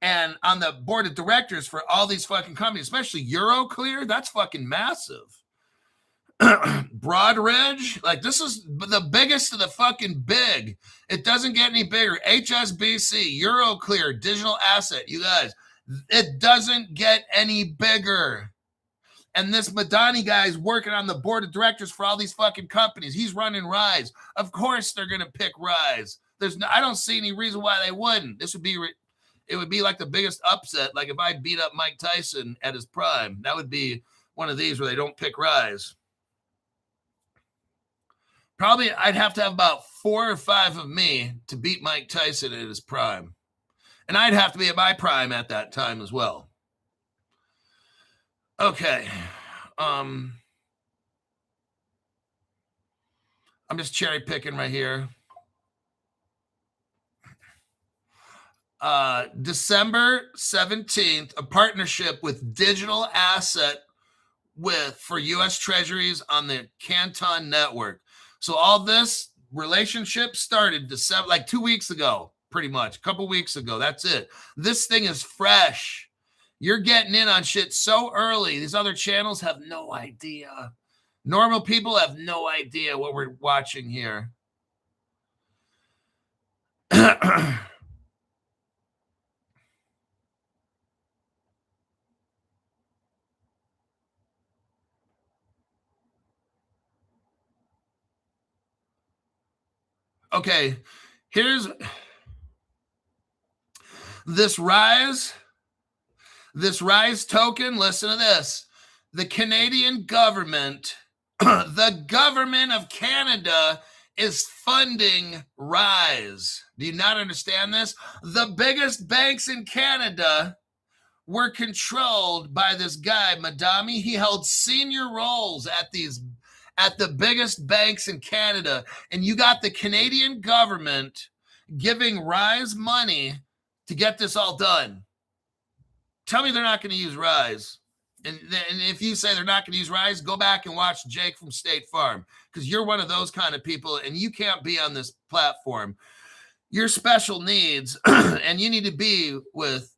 and on the board of directors for all these fucking companies, especially Euroclear. That's fucking massive. Broadridge, like, this is the biggest of the fucking big. It doesn't get any bigger. HSBC, Euroclear, Digital Asset, you guys, it doesn't get any bigger. And this Madani guy is working on the board of directors for all these fucking companies. He's running Rise. Of course they're gonna pick Rise. I don't see any reason why they wouldn't. It would be like the biggest upset. Like if I beat up Mike Tyson at his prime, that would be one of these where they don't pick Rise. Probably I'd have to have about 4 or 5 of me to beat Mike Tyson at his prime. And I'd have to be at my prime at that time as well. Okay. I'm just cherry picking right here. December 17th, a partnership with Digital Asset for U.S. Treasuries on the Canton Network. So all this relationship started like 2 weeks ago, pretty much, a couple weeks ago. That's it. This thing is fresh. You're getting in on shit so early. These other channels have no idea. Normal people have no idea what we're watching here. Okay, here's this Rise token. Listen to this. The Canadian government, the government of Canada is funding Rise. Do you not understand this? The biggest banks in Canada were controlled by this guy, Madani. He held senior roles at these at the biggest banks in Canada, and you got the Canadian government giving Rise money to get this all done. Tell me they're not going to use Rise. And if you say they're not going to use Rise, go back and watch Jake from State Farm, because you're one of those kind of people, and you can't be on this platform. You're special needs, and you need to be with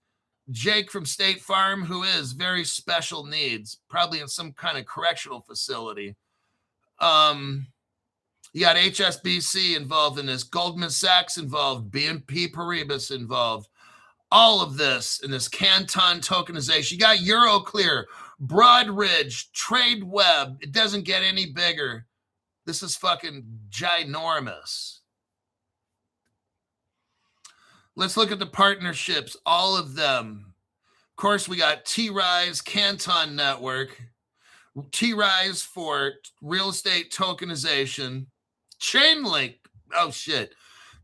Jake from State Farm, who is very special needs, probably in some kind of correctional facility. You got HSBC involved in this, Goldman Sachs involved, BNP Paribas involved. All of this in this Canton tokenization. You got Euroclear, Broadridge, TradeWeb. It doesn't get any bigger. This is fucking ginormous. Let's look at the partnerships, all of them. Of course, we got T-Rise, Canton Network, T-Rise for real estate tokenization, Chainlink. Oh, shit.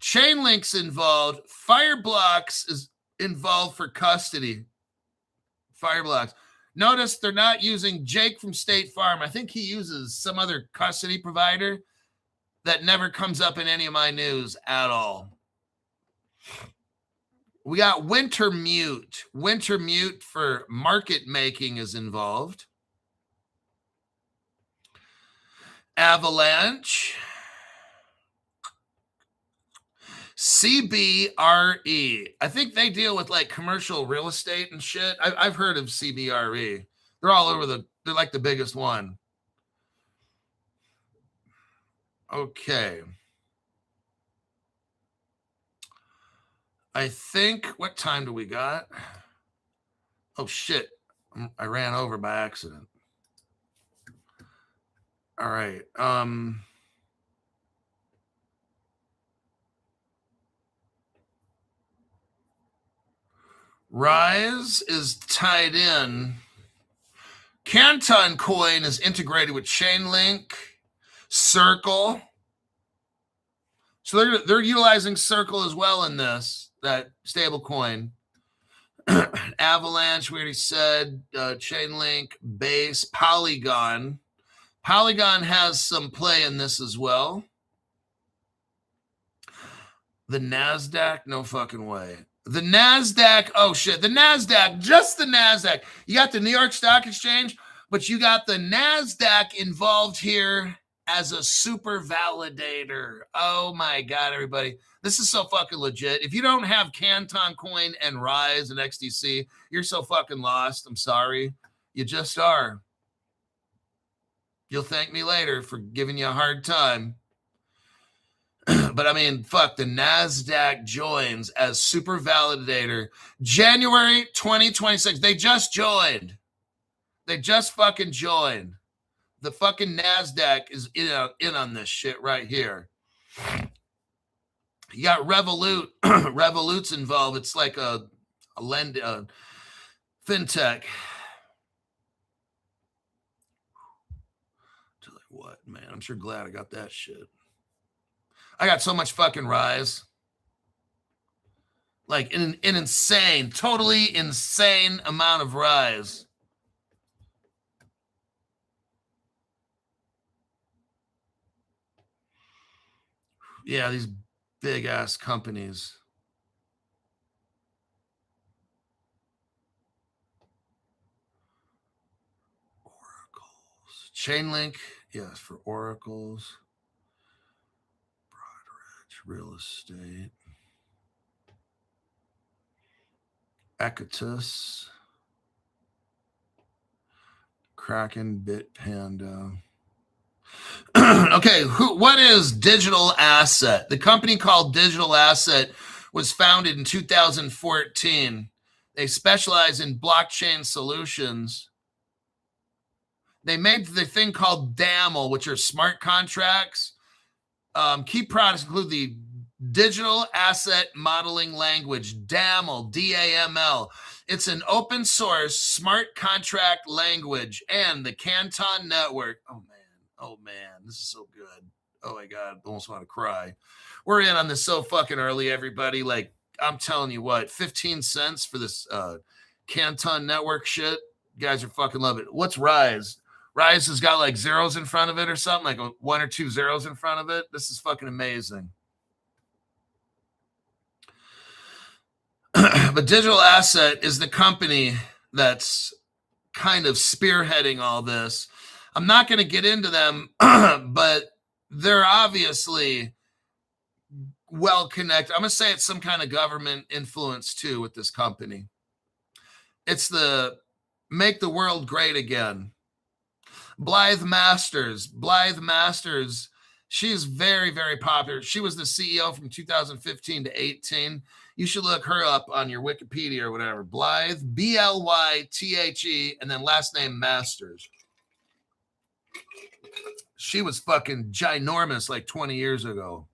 Chainlink's involved. Fireblocks is involved for custody. Fireblocks. Notice they're not using Jake from State Farm. I think he uses some other custody provider that never comes up in any of my news at all. We got Wintermute. Wintermute for market making is involved. Avalanche. CBRE. I think they deal with like commercial real estate and shit. I've heard of CBRE. They're all over they're like the biggest one. Okay. I think, what time do we got? Oh, shit. I ran over by accident. All right. Rise is tied in. Canton Coin is integrated with Chainlink, Circle. So they're utilizing Circle as well in this, that stable coin. Avalanche, we already said, Chainlink, Base, Polygon. Polygon has some play in this as well. The NASDAQ, no fucking way. The NASDAQ, oh shit, the NASDAQ, just the NASDAQ. You got the New York Stock Exchange, but you got the NASDAQ involved here as a super validator. Oh my God, everybody. This is so fucking legit. If you don't have Canton Coin and Rise and XDC, you're so fucking lost. I'm sorry. You just are. You'll thank me later for giving you a hard time. But I mean, fuck, the NASDAQ joins as super validator January 2026. They just joined. They just fucking joined. The fucking NASDAQ is in on this shit right here. You got Revolut. Revolut's involved. It's like a fintech. Tell you what, man, I'm sure glad I got that shit. I got so much fucking Rise. Like an insane, totally insane amount of Rise. Yeah, these big ass companies. Oracles. Chainlink, yes, for Oracles. Real estate. Equitus. Kraken, Bitpanda. Okay, what is Digital Asset? The company called Digital Asset was founded in 2014. They specialize in blockchain solutions. They made the thing called DAML, which are smart contracts. Key products include the Digital Asset Modeling Language, DAML, D-A-M-L. It's an open source smart contract language, and the Canton Network. Oh man, this is so good. Oh my God, I almost want to cry. We're in on this so fucking early, everybody. Like, I'm telling you what, 15 cents for this Canton Network shit. You guys are fucking loving it. What's Rise? Rise has got like zeros in front of it or something, like 1 or 2 zeros in front of it. This is fucking amazing. But Digital Asset is the company that's kind of spearheading all this. I'm not going to get into them, but they're obviously well connected. I'm going to say it's some kind of government influence too with this company. It's the Make the World Great Again. Blythe Masters, she's very, very popular. She was the CEO from 2015 to 18. You should look her up on your Wikipedia or whatever. Blythe, Blythe, and then last name Masters. She was fucking ginormous like 20 years ago.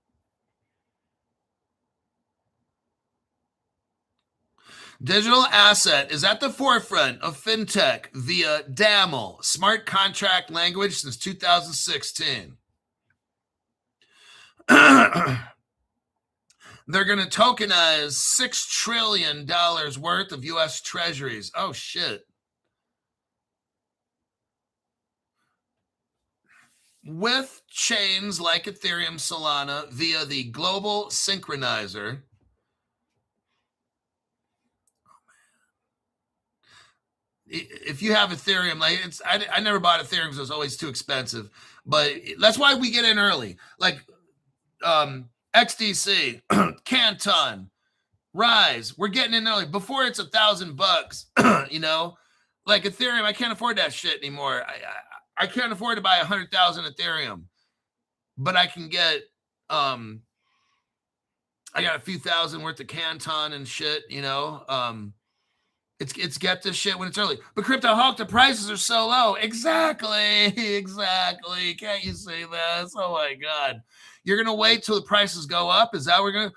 Digital Asset is at the forefront of fintech via DAML, smart contract language, since 2016. They're going to tokenize $6 trillion worth of U.S. treasuries. Oh, shit. With chains like Ethereum, Solana, via the global synchronizer. If you have Ethereum, like I never bought Ethereum because it was always too expensive, but that's why we get in early. Like XDC, Canton, Rise, we're getting in early before it's $1,000. You know, like Ethereum, I can't afford that shit anymore. I can't afford to buy 100,000 Ethereum, but I can get I got a few thousand worth of Canton and shit. You know, It's get this shit when it's early. But Crypto Hulk, the prices are so low. Exactly. Can't you see this? Oh my God. You're going to wait till the prices go up? Is that what we're going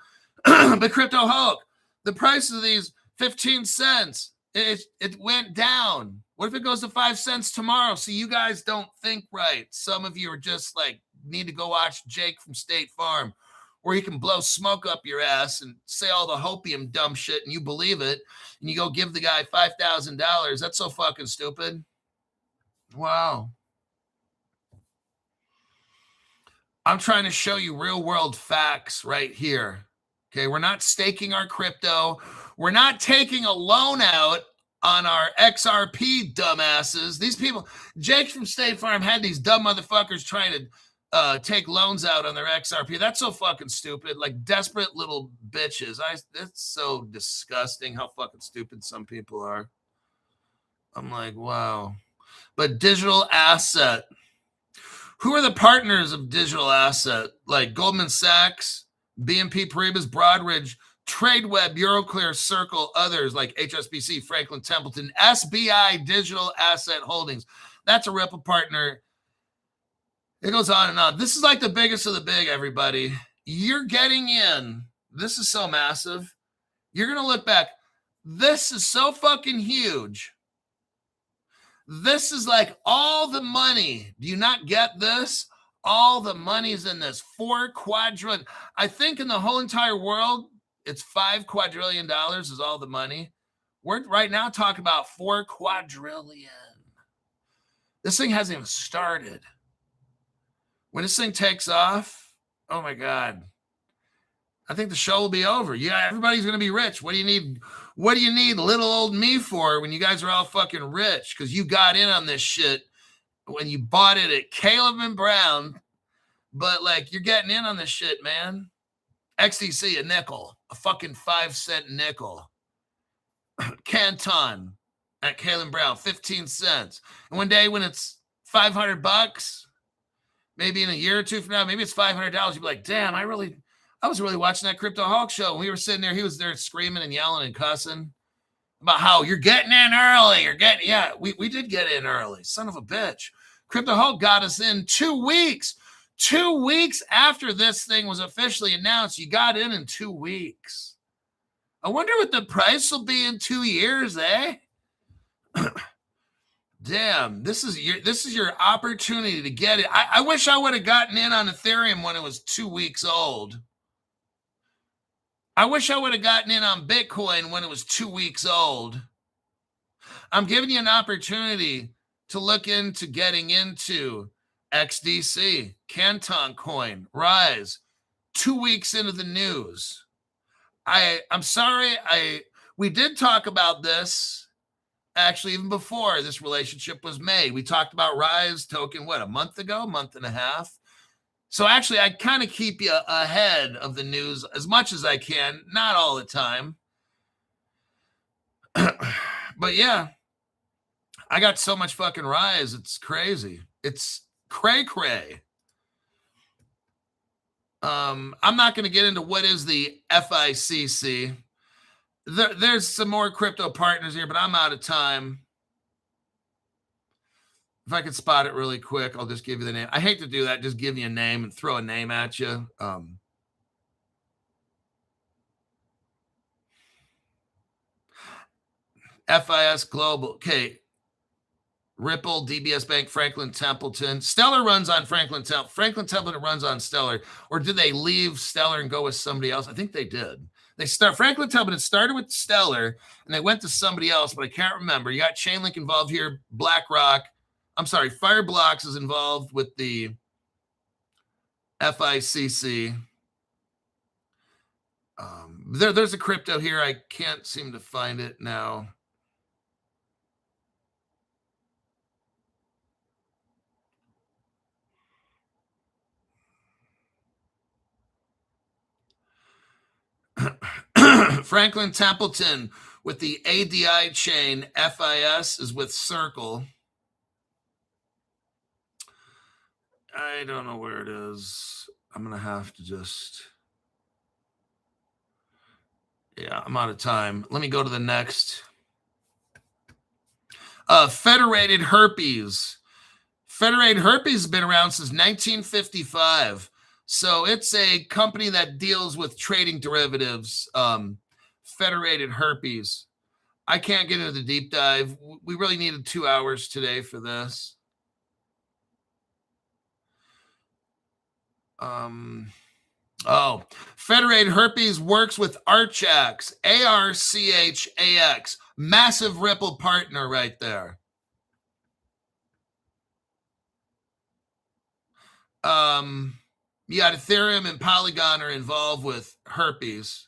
to? But Crypto Hulk, the price of these 15 cents, it went down. What if it goes to 5 cents tomorrow? See, you guys don't think right. Some of you are just like, need to go watch Jake from State Farm, where he can blow smoke up your ass and say all the hopium dumb shit and you believe it, and you go give the guy $5,000. That's so fucking stupid. Wow. I'm trying to show you real world facts right here. Okay, we're not staking our crypto. We're not taking a loan out on our XRP dumbasses. These people, Jake from State Farm had these dumb motherfuckers trying to take loans out on their XRP. That's so fucking stupid. Like desperate little bitches. That's so disgusting how fucking stupid some people are. I'm like, wow. But Digital Asset. Who are the partners of Digital Asset? Like Goldman Sachs, BNP Paribas, Broadridge, TradeWeb, Euroclear, Circle, others like HSBC, Franklin Templeton, SBI Digital Asset Holdings. That's a Ripple partner. It goes on and on. This is like the biggest of the big, everybody. You're getting in. This is so massive. You're going to look back. This is so fucking huge. This is like all the money. Do you not get this? All the money's in this. 4 quadrillion. I think in the whole entire world, it's $5 quadrillion is all the money. We're right now talking about 4 quadrillion. This thing hasn't even started. When this thing takes off, oh my God, I think the show will be over. Yeah, everybody's going to be rich. What do you need? What do you need little old me for when you guys are all fucking rich? Because you got in on this shit when you bought it at Caleb and Brown. But like, you're getting in on this shit, man. XDC, a nickel, a fucking 5-cent nickel. Canton at Caleb and Brown, 15 cents. And one day when it's $500, maybe in a year or two from now, maybe it's $500. You'd be like, damn, I was really watching that Crypto Hawk show. We were sitting there. He was there screaming and yelling and cussing about how you're getting in early. We did get in early. Son of a bitch. Crypto Hawk got us in 2 weeks. 2 weeks after this thing was officially announced, you got in 2 weeks. I wonder what the price will be in 2 years, eh? Damn, this is your opportunity to get it. I wish I would have gotten in on Ethereum when it was 2 weeks old. I wish I would have gotten in on Bitcoin when it was 2 weeks old. I'm giving you an opportunity to look into getting into XDC, Canton Coin, Rise, 2 weeks into the news. I'm sorry, we did talk about this actually even before this relationship was made. We talked about Rise token, what, a month ago, month and a half? So actually, I kind of keep you ahead of the news as much as I can, not all the time. But yeah, I got so much fucking Rise. It's crazy. It's cray-cray. I'm not going to get into what is the FICC. There's some more crypto partners here, but I'm out of time. If I could spot it really quick, I'll just give you the name. I hate to do that, just give you a name and throw a name at you. FIS Global. Okay. Ripple, DBS Bank, Franklin Templeton. Stellar runs on Franklin Templeton. Franklin Templeton runs on Stellar. Or did they leave Stellar and go with somebody else? I think they did. Franklin Templeton started with Stellar and they went to somebody else, but I can't remember. You got Chainlink involved here. BlackRock. I'm sorry, Fireblocks is involved with the FICC. There's a crypto here. I can't seem to find it now. Franklin Templeton with the ADI chain. FIS is with Circle. I don't know where it is. I'm going to have to just... Yeah, I'm out of time. Let me go to the next. Federated Herpes. Federated Herpes has been around since 1955. So it's a company that deals with trading derivatives. Federated Herpes. I can't get into the deep dive. We really needed 2 hours today for this. Federated Herpes works with Archax, ARCHAX, massive Ripple partner right there. You got Ethereum and Polygon are involved with Herpes.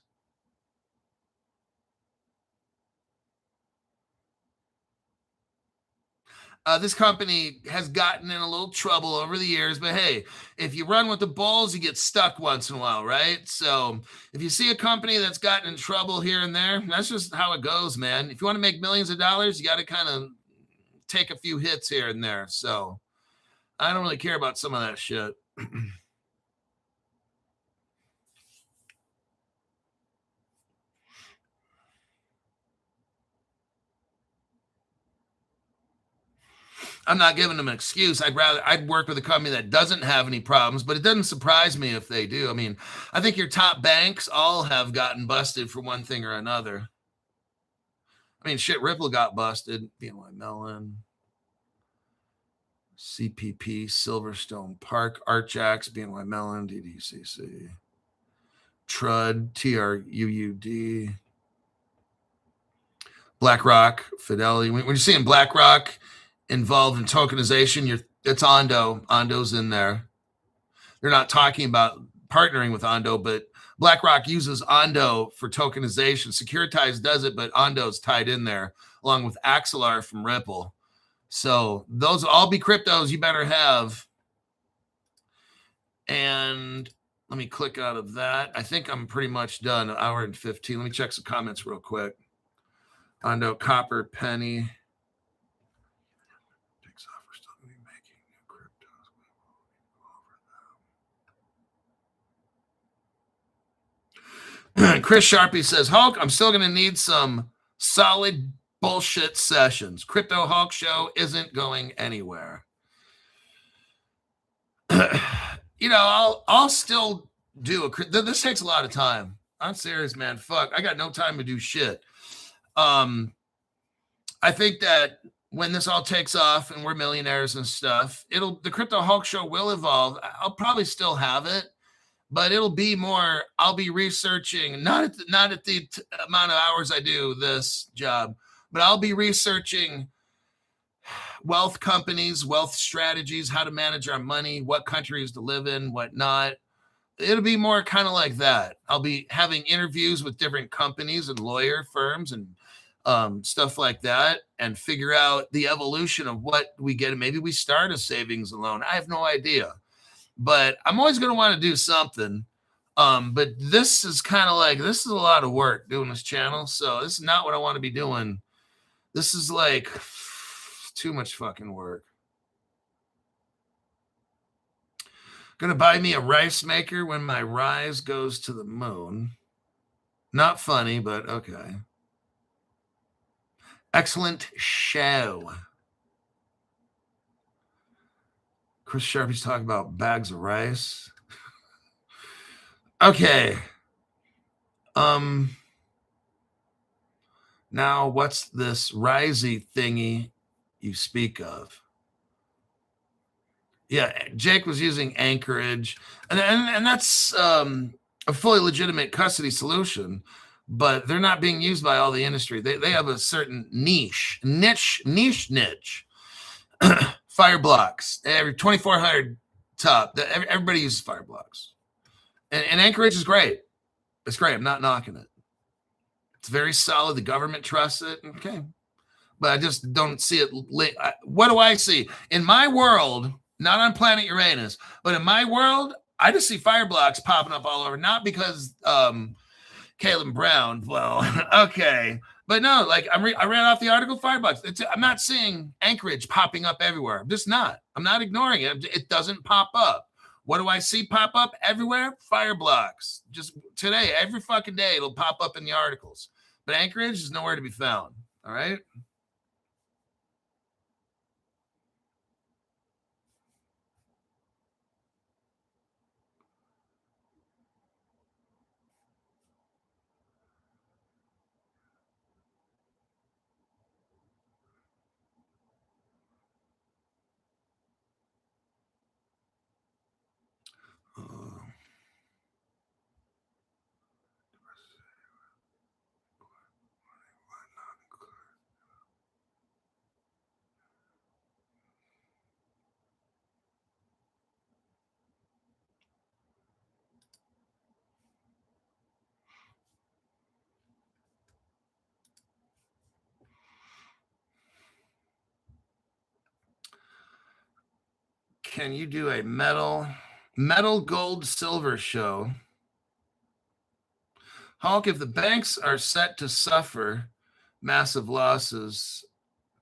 This company has gotten in a little trouble over the years, but hey, if you run with the bulls, you get stuck once in a while, right? So if you see a company that's gotten in trouble here and there, that's just how it goes, man. If you want to make millions of dollars, you got to kind of take a few hits here and there. So I don't really care about some of that shit. I'm not giving them an excuse. I'd work with a company that doesn't have any problems, but it doesn't surprise me if they do. I mean, I think your top banks all have gotten busted for one thing or another. I mean, shit, Ripple got busted. BNY Mellon, CPP, Silverstone Park, Archax, BNY Mellon, DDCC, TRUD, TRUUD, BlackRock, Fidelity. When you're seeing BlackRock involved in tokenization, it's Ondo. Ondo's in there. They're not talking about partnering with Ondo, but BlackRock uses Ondo for tokenization. Securitize does it, but Ondo's tied in there along with Axelar from Ripple. So those will all be cryptos you better have. And let me click out of that. I think I'm pretty much done. An hour and 15. Let me check some comments real quick. Ondo, Copper, Penny. Chris Sharpie says, Hulk, I'm still going to need some solid bullshit sessions. Crypto Hulk show isn't going anywhere. I'll still do this takes a lot of time. I'm serious, man. Fuck, I got no time to do shit. I think that when this all takes off and we're millionaires and stuff, the Crypto Hulk show will evolve. I'll probably still have it. But it'll be more, I'll be researching, not at the amount of hours I do this job, but I'll be researching wealth companies, wealth strategies, how to manage our money, what countries to live in, what not. It'll be more kind of like that. I'll be having interviews with different companies and lawyer firms and stuff like that, and figure out the evolution of what we get. Maybe we start a savings and loan. I have no idea, but I'm always going to want to do something. But this is kind of like, this is a lot of work doing this channel. So this is not what I want to be doing. This is like too much fucking work. Gonna buy me a rice maker when my rise goes to the moon. Not funny, but okay. Excellent show. Chris Sharpie's talking about bags of rice. Okay. Now what's this risey thingy you speak of? Yeah, Jake was using Anchorage, and that's a fully legitimate custody solution, but they're not being used by all the industry. They have a certain niche. Fire blocks, every 2400 top. Everybody uses fire blocks, and Anchorage is great. It's great. I'm not knocking it. It's very solid. The government trusts it. Okay, but I just don't see it. What do I see in my world? Not on planet Uranus, but in my world, I just see fire blocks popping up all over. Not because Caleb Brown. Well, okay. But no, like I ran off the article, fire blocks. I'm not seeing Anchorage popping up everywhere. I'm just not. I'm not ignoring it. It doesn't pop up. What do I see pop up everywhere? Fire blocks. Just today, every fucking day, it'll pop up in the articles. But Anchorage is nowhere to be found. All right. Can you do a metal, gold, silver show? Hulk, if the banks are set to suffer massive losses,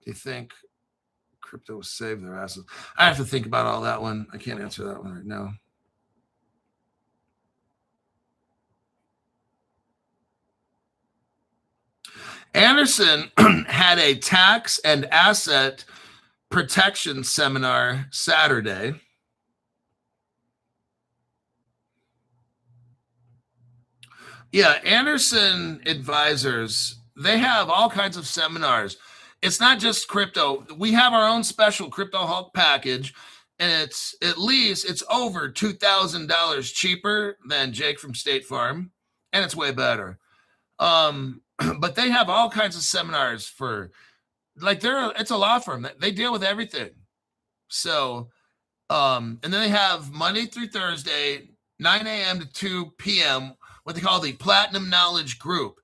do you think crypto will save their asses? I have to think about all that one. I can't answer that one right now. Anderson had a tax and asset protection seminar Saturday. Yeah, Anderson Advisors, they have all kinds of seminars. It's not just crypto. We have our own special Crypto Hulk package, and it's over $2,000 cheaper than Jake from State Farm, and it's way better. But they have all kinds of seminars for, like, it's a law firm. They deal with everything. So, and then they have Monday through Thursday, 9 a.m. to 2 p.m., what they call the Platinum Knowledge Group.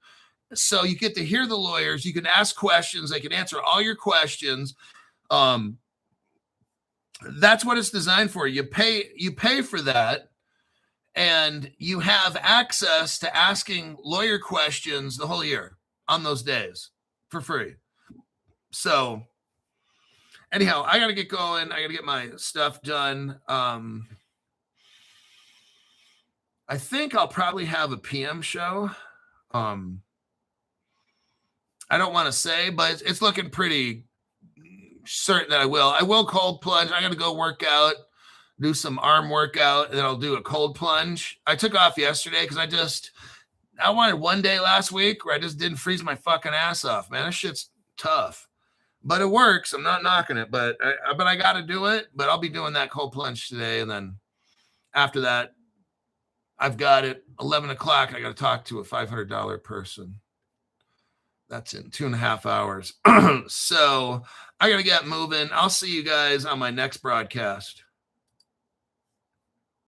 So you get to hear the lawyers. You can ask questions. They can answer all your questions. That's what it's designed for. You pay for that, and you have access to asking lawyer questions the whole year on those days for free. So anyhow, I got to get going. I got to get my stuff done. I think I'll probably have a PM show. I don't want to say, but it's looking pretty certain that I will. I will cold plunge. I got to go work out, do some arm workout, and then I'll do a cold plunge. I took off yesterday because I wanted one day last week where I just didn't freeze my fucking ass off, man. That shit's tough, but it works. I'm not knocking it, but I got to do it. But I'll be doing that cold plunge today, and then after that, I've got it 11 o'clock. I got to talk to a $500 person. That's in 2.5 hours. So I got to get moving. I'll see you guys on my next broadcast.